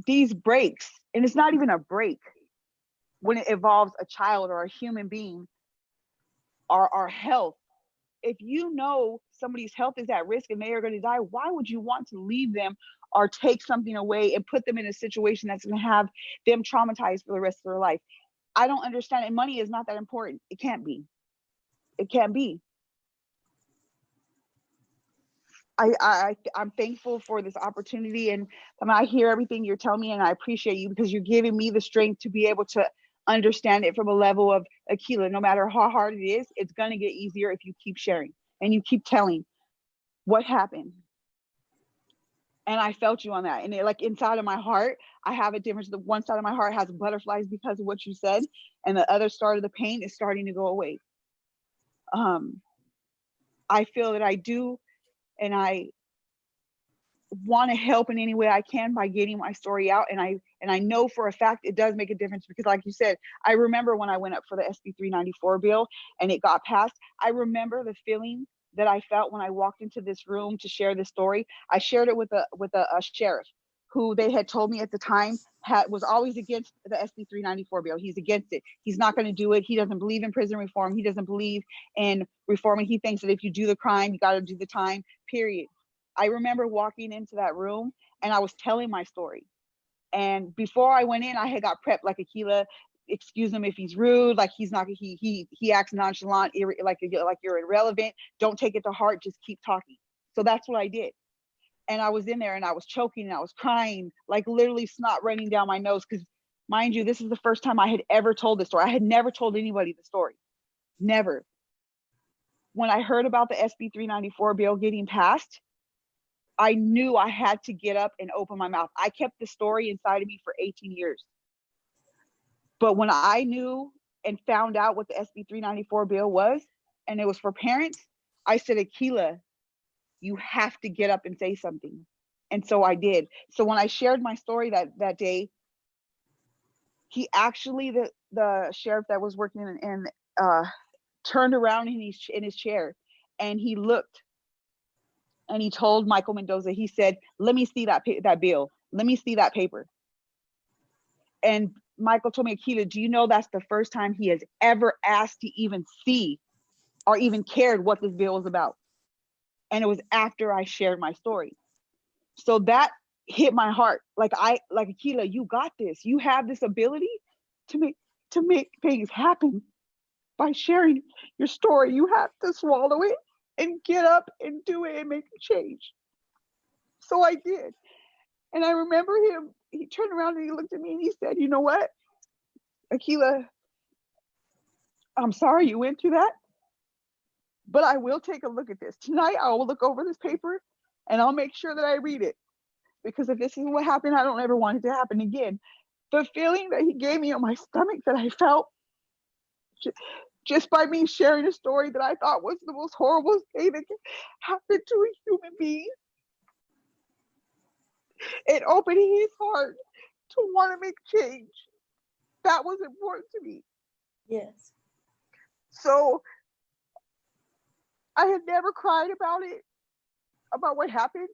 these breaks, and it's not even a break when it involves a child or a human being, our health. If you know somebody's health is at risk and they are going to die, why would you want to leave them or take something away and put them in a situation that's going to have them traumatized for the rest of their life? I don't understand it. Money is not that important. It can't be. It can't be. I'm thankful for this opportunity, and I hear everything you're telling me, and I appreciate you because you're giving me the strength to be able to understand it from a level of, Akilah, no matter how hard it is, it's going to get easier if you keep sharing and you keep telling what happened. And I felt you on that. And like inside of my heart, I have a difference. The one side of my heart has butterflies because of what you said, and the other side of the pain is starting to go away. I feel that I do, and I want to help in any way I can by getting my story out. And I know for a fact it does make a difference, because like you said, I remember when I went up for the SB 394 bill and it got passed. I remember the feeling that I felt when I walked into this room to share this story. I shared it with a sheriff who they had told me at the time was always against the SB 394 bill. He's against it. He's not going to do it. He doesn't believe in prison reform. He doesn't believe in reforming. He thinks that if you do the crime, you got to do the time, period. I remember walking into that room and I was telling my story. And before I went in, I had got prepped like, Akilah, excuse him if he's rude, like he's not, he acts nonchalant, like you're irrelevant. Don't take it to heart, just keep talking. So that's what I did. And I was in there and I was choking and I was crying, like literally snot running down my nose. Because mind you, this is the first time I had ever told this story. I had never told anybody the story, never. When I heard about the SB 394 bill getting passed, I knew I had to get up and open my mouth. I kept the story inside of me for 18 years. But when I knew and found out what the SB 394 bill was, and it was for parents, I said, Akilah, you have to get up and say something. And so I did. So when I shared my story that day, he actually, the sheriff that was working in turned around in his chair and he looked and he told Michael Mendoza, he said, let me see that bill. Let me see that paper. And Michael told me, Akilah, do you know that's the first time he has ever asked to even see or even cared what this bill was about? And it was after I shared my story. So that hit my heart. Like Akilah, you got this. You have this ability to make things happen by sharing your story. You have to swallow it and get up and do it and make a change. So I did. And I remember him, he turned around and he looked at me and he said, you know what, Akilah, I'm sorry you went through that, but I will take a look at this. Tonight, I will look over this paper and I'll make sure that I read it. Because if this is what happened, I don't ever want it to happen again. The feeling that he gave me on my stomach that I felt just by me sharing a story that I thought was the most horrible thing that could happen to a human being. It opened his heart to want to make change. That was important to me. Yes. So I had never cried about it, about what happened.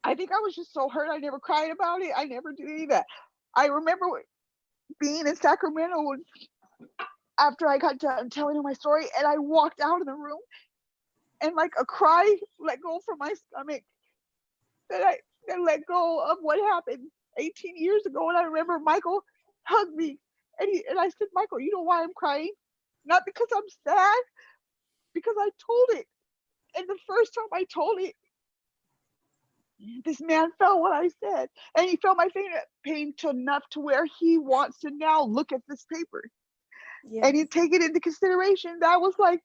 I think I was just so hurt. I never cried about it. I never did any of that. I remember being in Sacramento after I got done telling her my story, and I walked out of the room, and like a cry let go from my stomach that let go of what happened 18 years ago. And I remember Michael hugged me, and I said, Michael, you know why I'm crying? Not because I'm sad, because I told it. And the first time I told it, this man felt what I said, and he felt my pain to enough to where he wants to now look at this paper. Yes. And he take it into consideration. That was like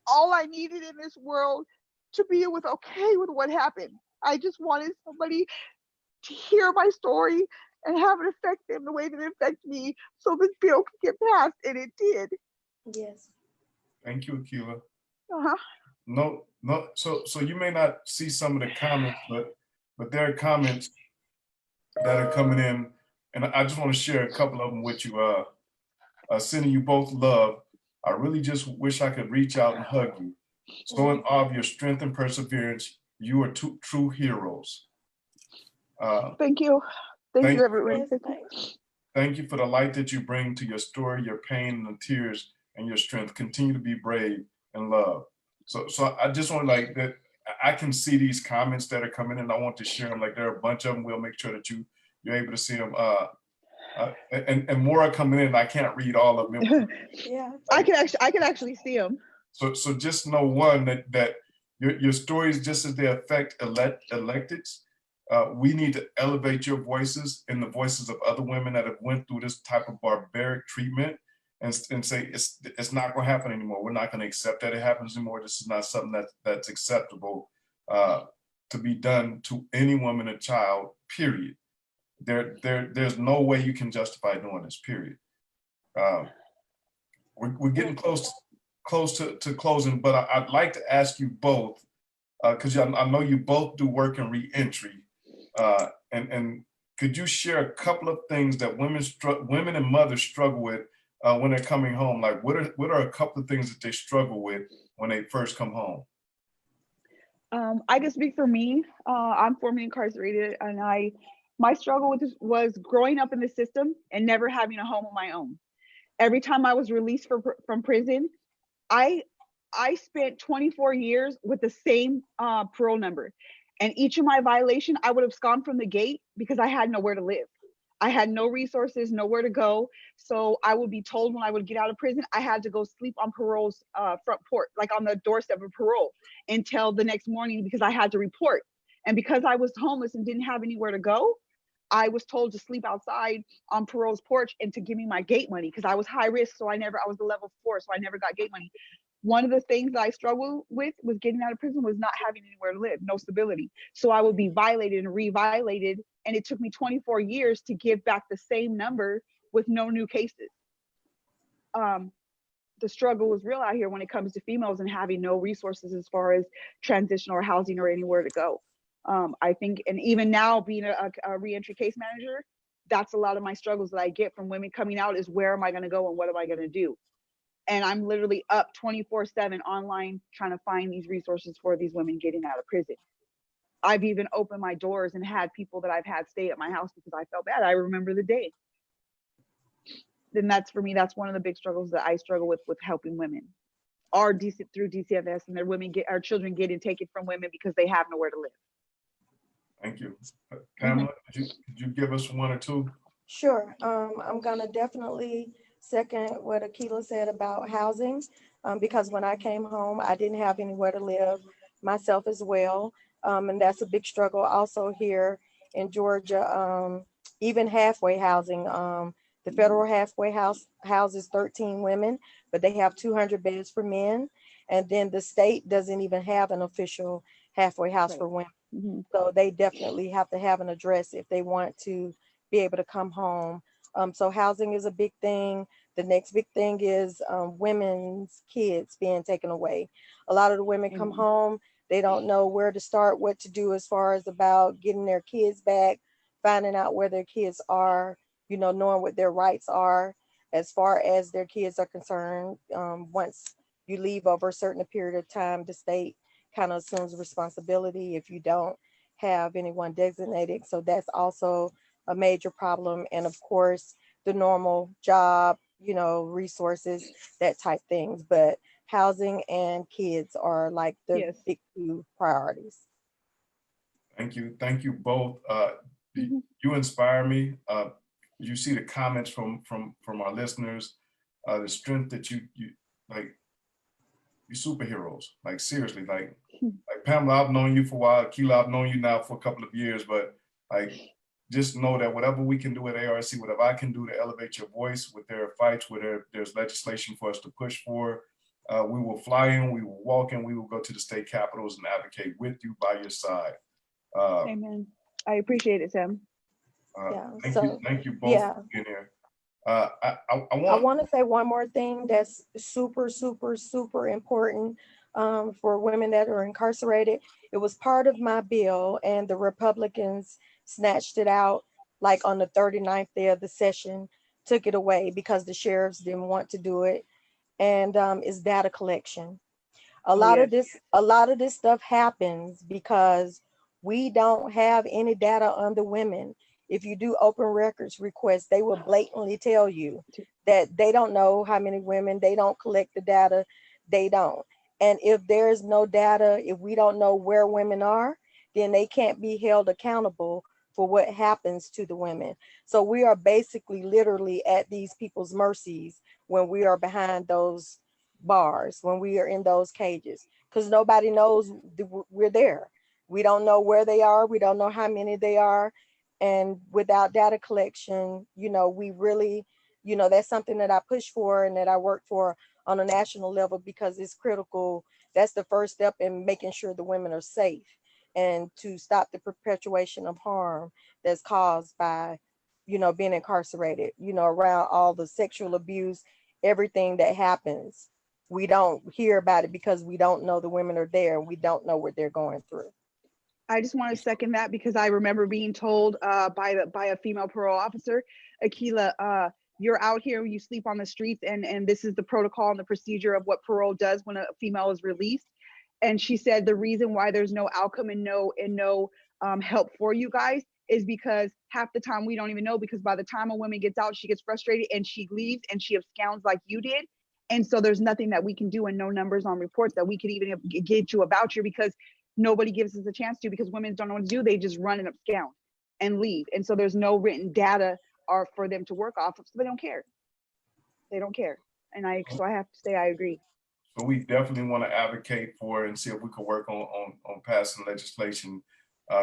all I needed in this world to be okay with what happened. I just wanted somebody to hear my story and have it affect them the way that it affected me, so this bill could get passed, and it did. Yes. Thank you, Akilah. Uh-huh. No. So you may not see some of the comments, but there are comments that are coming in, and I just want to share a couple of them with you. Sending you both love. I really just wish I could reach out and hug you. So in awe of your strength and perseverance, you are two true heroes. Thank you. Thank you, everyone. Thank you for the light that you bring to your story, your pain and the tears, and your strength. Continue to be brave and love. So I just want like that. I can see these comments that are coming in. I want to share them. Like there are a bunch of them. We'll make sure that you're able to see them. And more are coming in. I can't read all of them. Yeah, I can actually see them. So just know one that your stories, just as they affect electeds, we need to elevate your voices and the voices of other women that have went through this type of barbaric treatment, and say it's not going to happen anymore. We're not going to accept that it happens anymore. This is not something that's acceptable to be done to any woman or child. Period. There's no way you can justify doing this. Period. We're getting close to closing, but I'd like to ask you both, because I know you both do work in reentry, and could you share a couple of things that women and mothers struggle with when they're coming home? Like what are a couple of things that they struggle with when they first come home? I can speak for me. I'm formerly incarcerated, and my struggle with this was growing up in the system and never having a home of my own. Every time I was released from prison, I spent 24 years with the same parole number. And each of my violation, I would have gone from the gate because I had nowhere to live. I had no resources, nowhere to go. So I would be told when I would get out of prison, I had to go sleep on parole's front porch, like on the doorstep of parole, until the next morning because I had to report. And because I was homeless and didn't have anywhere to go, I was told to sleep outside on parole's porch and to give me my gate money because I was high risk. So I was the level 4, so I never got gate money. One of the things that I struggled with getting out of prison was not having anywhere to live, no stability. So I would be violated and re-violated. And it took me 24 years to give back the same number with no new cases. The struggle was real out here when it comes to females and having no resources as far as transition or housing or anywhere to go. I think, and even now being a reentry case manager, that's a lot of my struggles that I get from women coming out is where am I going to go and what am I going to do? And I'm literally up 24/7 online trying to find these resources for these women getting out of prison. I've even opened my doors and had people that I've had stay at my house because I felt bad. I remember the day. Then that's one of the big struggles that I struggle with helping women. Through DCFS, and our children getting taken from women because they have nowhere to live. Thank you. Pamela, could you give us one or two? Sure. I'm gonna definitely second what Akilah said about housing, because when I came home, I didn't have anywhere to live myself as well. And that's a big struggle also here in Georgia. Even halfway housing, the federal halfway house houses 13 women, but they have 200 beds for men. And then the state doesn't even have an official halfway house for women. Mm-hmm. So they definitely have to have an address if they want to be able to come home. So housing is a big thing. The next big thing is women's kids being taken away. A lot of the women come home, they don't know where to start, what to do as far as about getting their kids back, finding out where their kids are, knowing what their rights are as far as their kids are concerned once you leave over a certain period of time, the state kind of assumes responsibility if you don't have anyone designated. So that's also a major problem. And of course, the normal job, resources, that type things. But housing and kids are like the big two priorities. Thank you both. You inspire me. You see the comments from our listeners, the strength that you like. You superheroes, like seriously, like Pamela, I've known you for a while. Akilah, I've known you now for a couple of years, but like, just know that whatever we can do at ARC, whatever I can do to elevate your voice with their fights, where there's legislation for us to push for, we will fly in, we will walk in, we will go to the state capitals and advocate with you by your side. Amen. I appreciate it, Sam. Thank you both for being here. I want to say one more thing that's super, super, super important for women that are incarcerated. It was part of my bill, and the Republicans snatched it out like on the 39th day of the session, took it away because the sheriffs didn't want to do it. And it's data collection. A lot of this stuff happens because we don't have any data on the women. If you do open records requests, they will blatantly tell you that they don't know how many women, they don't collect the data, they don't. And if there's no data, if we don't know where women are, then they can't be held accountable for what happens to the women. So we are basically literally at these people's mercies when we are behind those bars, when we are in those cages, because nobody knows we're there. We don't know where they are. We don't know how many they are. And without data collection, we really, that's something that I push for and that I work for on a national level because it's critical. That's the first step in making sure the women are safe and to stop the perpetuation of harm that's caused by, being incarcerated, around all the sexual abuse, everything that happens. We don't hear about it because we don't know the women are there and we don't know what they're going through. I just want to second that because I remember being told by a female parole officer, Akilah, you're out here, you sleep on the streets, and this is the protocol and the procedure of what parole does when a female is released. And she said the reason why there's no outcome and no help for you guys is because half the time we don't even know, because by the time a woman gets out, she gets frustrated and she leaves and she absconds like you did. And so there's nothing that we can do and no numbers on reports that we could even get you a voucher because nobody gives us a chance to, because women don't know what to do. They just run and abscond and leave. And so there's no written data or for them to work off of. So they don't care. They don't care. And so I have to say, I agree. So we definitely want to advocate for and see if we could work on passing legislation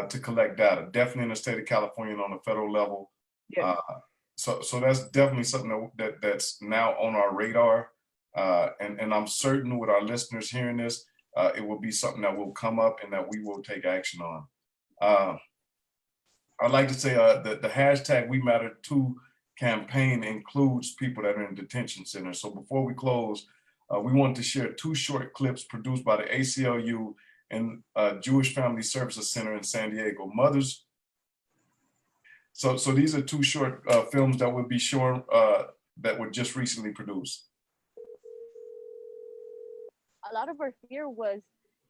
to collect data, definitely in the state of California and on the federal level. Yeah. So that's definitely something that's now on our radar. And I'm certain with our listeners hearing this, it will be something that will come up and that we will take action on. I'd like to say the hashtag We Matter Too campaign includes people that are in detention centers. So before we close, we want to share 2 short clips produced by the ACLU and Jewish Family Services Center in San Diego. Mothers. So these are 2 short films that will be shown that were just recently produced. A lot of our fear was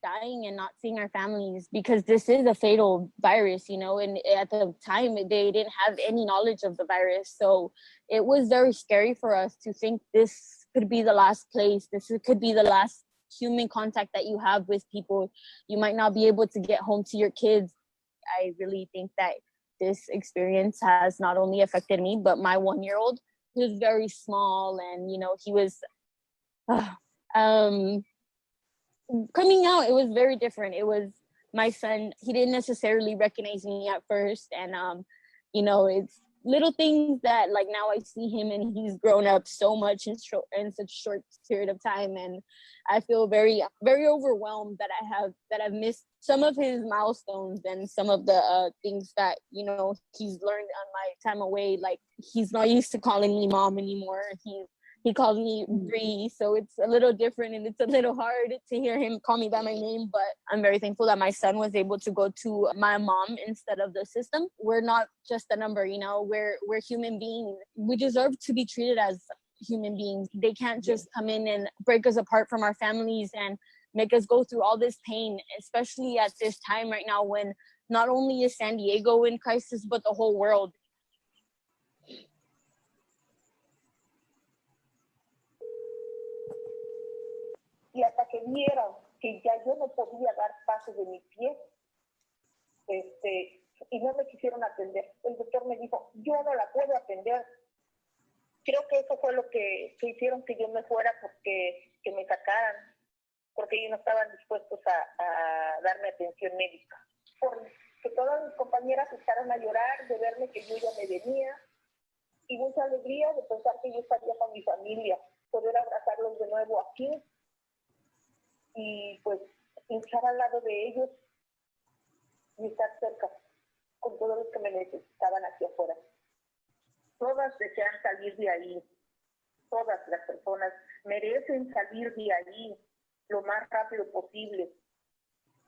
dying and not seeing our families because this is a fatal virus, and at the time they didn't have any knowledge of the virus. So it was very scary for us to think this could be the last place. This could be the last human contact that you have with people. You might not be able to get home to your kids. I really think that this experience has not only affected me, but my 1-year-old, who was very small, and he was coming out. It was very different. It was my son. He didn't necessarily recognize me at first, and it's little things that, like, now I see him and he's grown up so much in such a short period of time, and I feel very, very overwhelmed that I've missed some of his milestones and some of the things that he's learned on my time away. Like, he's not used to calling me mom anymore. He calls me Bree, so it's a little different and it's a little hard to hear him call me by my name, but I'm very thankful that my son was able to go to my mom instead of the system. We're not just a number, we're human beings. We deserve to be treated as human beings. They can't just come in and break us apart from our families and make us go through all this pain, especially at this time right now when not only is San Diego in crisis, but the whole world. Y hasta que vieron que ya yo no podía dar paso de mis pies, y no me quisieron atender. El doctor me dijo, yo no la puedo atender. Creo que eso fue lo que hicieron que yo me fuera, porque que me sacaran, porque ellos no estaban dispuestos a darme atención médica. Porque todas mis compañeras empezaron a llorar de verme que yo ya me venía, y mucha alegría de pensar que yo estaría con mi familia, poder abrazarlos de nuevo aquí, y pues estar al lado de ellos y estar cerca con todos los que me necesitaban aquí afuera. Todas desean salir de ahí, todas las personas merecen salir de ahí lo más rápido posible.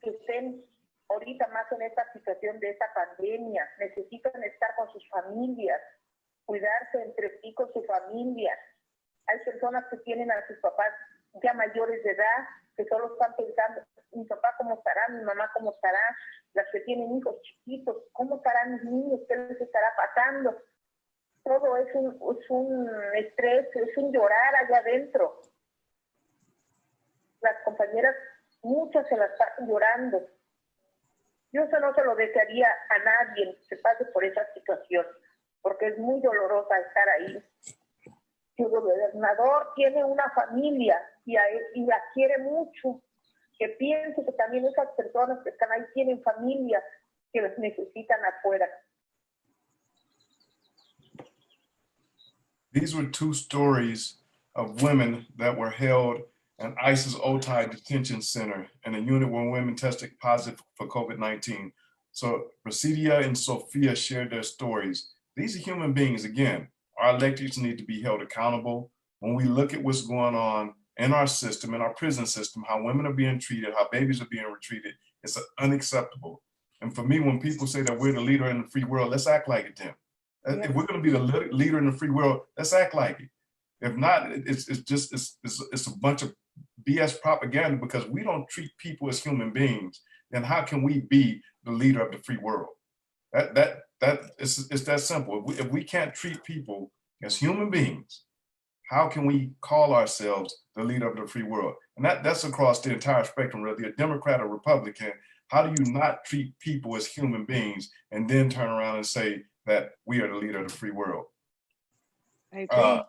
Que estén ahorita más en esta situación de esta pandemia, necesitan estar con sus familias, cuidarse entre sí con su familia. Hay personas que tienen a sus papás ya mayores de edad, que solo están pensando, mi papá cómo estará, mi mamá cómo estará, las que tienen hijos chiquitos, cómo estarán mis niños, qué les estará pasando. Todo es un estrés, es un llorar allá adentro. Las compañeras, muchas se las pasan llorando. Yo eso no se lo desearía a nadie que pase por esa situación, porque es muy dolorosa estar ahí. El gobernador tiene una familia y la quiere mucho, que piense que también esas personas que están ahí tienen familias que las necesitan afuera. These were two stories of women that were held in ICE's Otay Detention Center in a unit where women tested positive for COVID-19. So Rasidia and Sophia shared their stories. These are human beings. Again, our electeds need to be held accountable. When we look at what's going on in our system, in our prison system, how women are being treated, how babies are being treated, it's unacceptable. And for me, when people say that we're the leader in the free world, let's act like it then. If we're going to be the leader in the free world, let's act like it. If not, it's a bunch of BS propaganda, because we don't treat people as human beings. Then how can we be the leader of the free world? It's that simple. If we can't treat people as human beings, how can we call ourselves the leader of the free world? And that's across the entire spectrum, whether you're a Democrat or Republican. How do you not treat people as human beings and then turn around and say that we are the leader of the free world? I agree.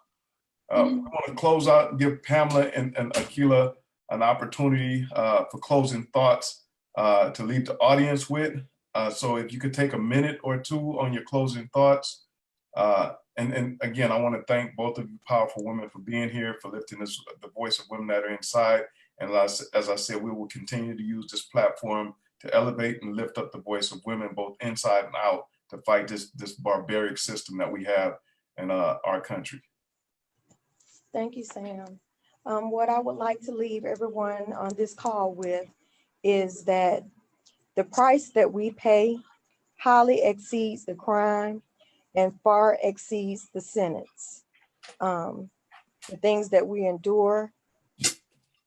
We want to close out and give Pamela and Akilah an opportunity for closing thoughts to leave the audience with. So if you could take a minute or two on your closing thoughts. And again, I want to thank both of you powerful women for being here, for lifting the voice of women that are inside. And as I said, we will continue to use this platform to elevate and lift up the voice of women, both inside and out, to fight this barbaric system that we have in our country. Thank you, Sam. What I would like to leave everyone on this call with is that the price that we pay highly exceeds the crime and far exceeds the sentence. The things that we endure,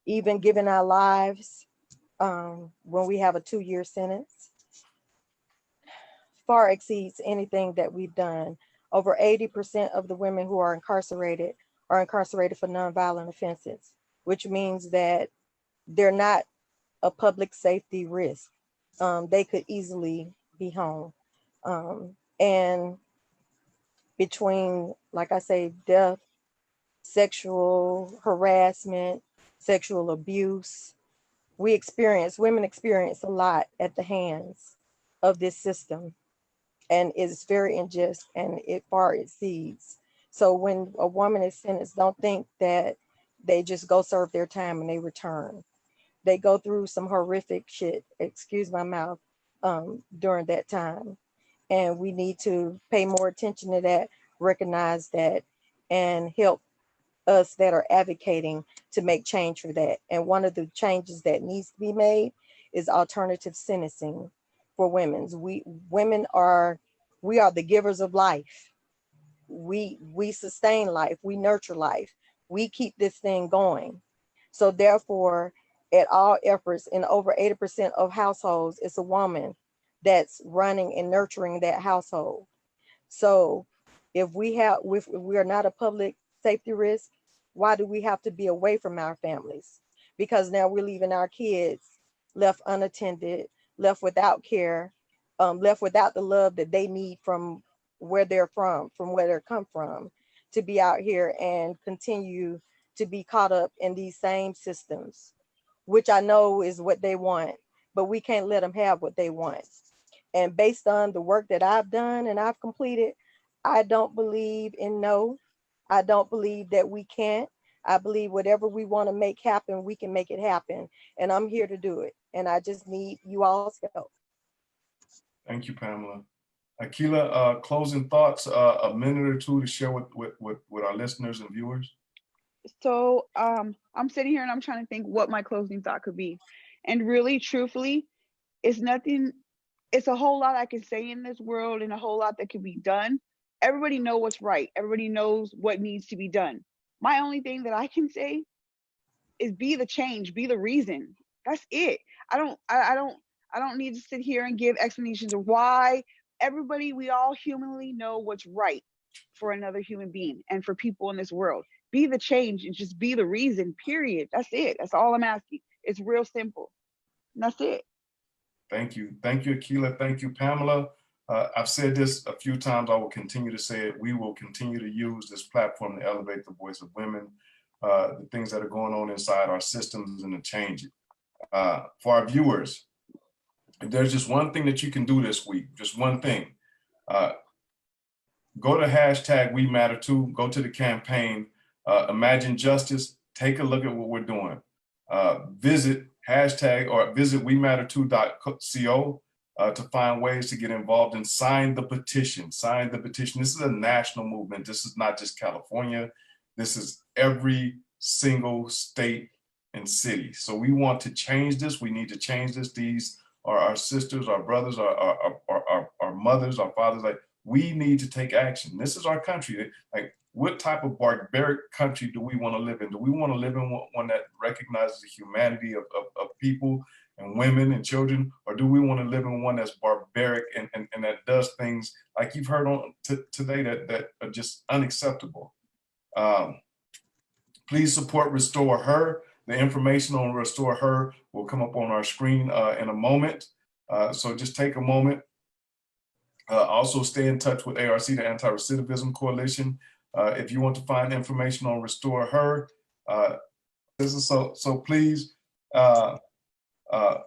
even giving our lives when we have a 2-year sentence, far exceeds anything that we've done. Over 80% of the women who are incarcerated for nonviolent offenses, which means that they're not a public safety risk. They could easily be home. And between, like I say, death, sexual harassment, sexual abuse, women experience a lot at the hands of this system. And it's very unjust and it far exceeds. So when a woman is sentenced, don't think that they just go serve their time and they return. They go through some horrific shit, excuse my mouth, during that time. And we need to pay more attention to that, recognize that, and help us that are advocating to make change for that. And one of the changes that needs to be made is alternative sentencing for women. We are the givers of life. we sustain life, we nurture life, we keep this thing going. So therefore, at all efforts, in over 80% of households, it's a woman that's running and nurturing that household. So if we are not a public safety risk, why do we have to be away from our families? Because now we're leaving our kids left unattended, left without care, left without the love that they need from where they're from where they come from, to be out here and continue to be caught up in these same systems, which I know is what they want, but we can't let them have what they want. And based on the work that I've done and I've completed, I don't believe in no. I don't believe that we can't. I believe whatever we want to make happen, we can make it happen. And I'm here to do it. And I just need you all's help. Thank you, Pamela. Akilah, closing thoughts, a minute or two to share with our listeners and viewers. So I'm sitting here and I'm trying to think what my closing thought could be. And really, truthfully, it's nothing. It's a whole lot I can say in this world and a whole lot that can be done. Everybody knows what's right. Everybody knows what needs to be done. My only thing that I can say is be the change, be the reason. That's it. I don't need to sit here and give explanations of why. Everybody, we all humanly know what's right for another human being and for people in this world. Be the change and just be the reason, period. That's it. That's all I'm asking. It's real simple. And that's it. Thank you. Thank you, Akilah. Thank you, Pamela. I've said this a few times. I will continue to say it. We will continue to use this platform to elevate the voice of women, the things that are going on inside our systems, and to change it. For our viewers, if there's just one thing that you can do this week, just one thing, go to hashtag We Matter Too, go to the campaign, Imagine Justice, take a look at what we're doing. Visit WeMatter2.co to find ways to get involved and sign the petition. Sign the petition. This is a national movement. This is not just California. This is every single state and city. So we want to change this. We need to change this. These are our sisters, our brothers, our mothers, our fathers. Like, we need to take action. This is our country. Like, what type of barbaric country do we want to live in? Do we want to live in one that recognizes the humanity of people and women and children? Or do we want to live in one that's barbaric and that does things like you've heard on today that are just unacceptable? Please support Restore Her. The information on Restore Her will come up on our screen in a moment. So just take a moment. Also stay in touch with ARC, the Anti-Recidivism Coalition. If you want to find information on Restore Her, so please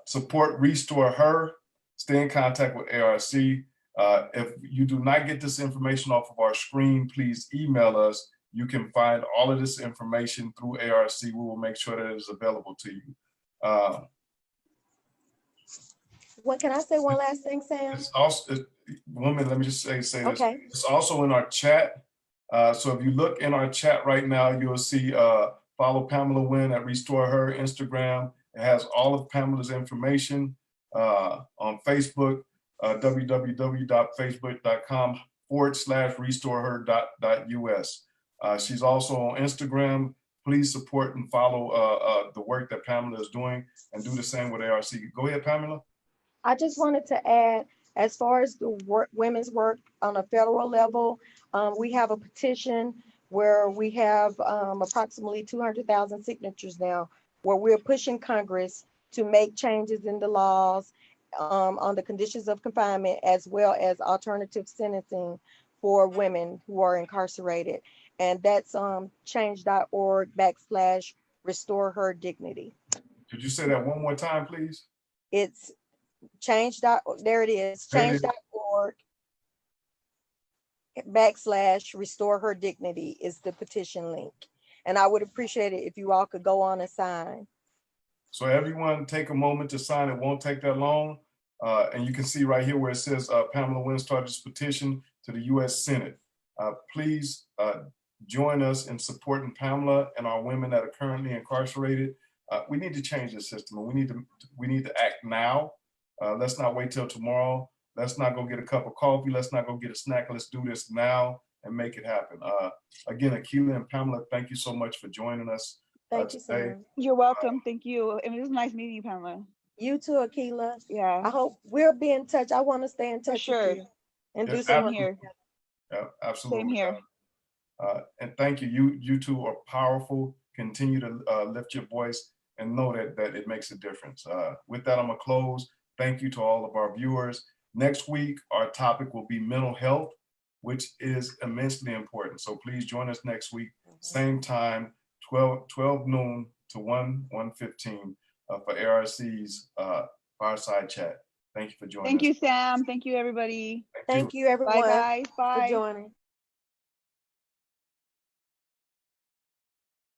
support Restore Her. Stay in contact with ARC. If you do not get this information off of our screen, please email us. You can find all of this information through ARC. We will make sure that it is available to you. What can I say? One last thing, Sam? It's also, woman, let me just say this. Okay. It's also in our chat. So if you look in our chat right now, you'll see follow Pamela Winn at Restore Her Instagram. It has all of Pamela's information on Facebook, www.facebook.com/restoreher.us. She's also on Instagram. Please support and follow the work that Pamela is doing and do the same with ARC. Go ahead, Pamela. I just wanted to add, as far as the women's work on a federal level, we have a petition where we have approximately 200,000 signatures now, where we're pushing Congress to make changes in the laws on the conditions of confinement, as well as alternative sentencing for women who are incarcerated. And that's change.org/restore her dignity. Could you say that one more time, please? It's there it is, change.org/restore her dignity is the petition link. And I would appreciate it if you all could go on and sign. So everyone take a moment to sign. It won't take that long. And you can see right here where it says Pamela Winn started this petition to the U.S. Senate. Please join us in supporting Pamela and our women that are currently incarcerated. We need to change the system, and we need to act now. Let's not wait till tomorrow. Let's not go get a cup of coffee. Let's not go get a snack. Let's do this now. and make it happen. Again, Akilah and Pamela, thank you so much for joining us Thank you, today. Sam. You're welcome. Thank you. It was nice meeting you, Pamela. You too, Akilah. Yeah. I hope we'll be in touch. I want to stay in touch with sure. you and Yeah, do some Same here. Yeah, absolutely. Same here. And thank you. You two are powerful. Continue to lift your voice and know that it makes a difference. With that, I'm gonna close. Thank you to all of our viewers. Next week, our topic will be mental health, which is immensely important. So please join us next week, same time, 12 noon to 1:15 for ARC's Fireside Chat. Thank you for joining us. Thank you, Sam. Thank you, everybody. Thank you, everyone, Bye, guys. Bye. for joining.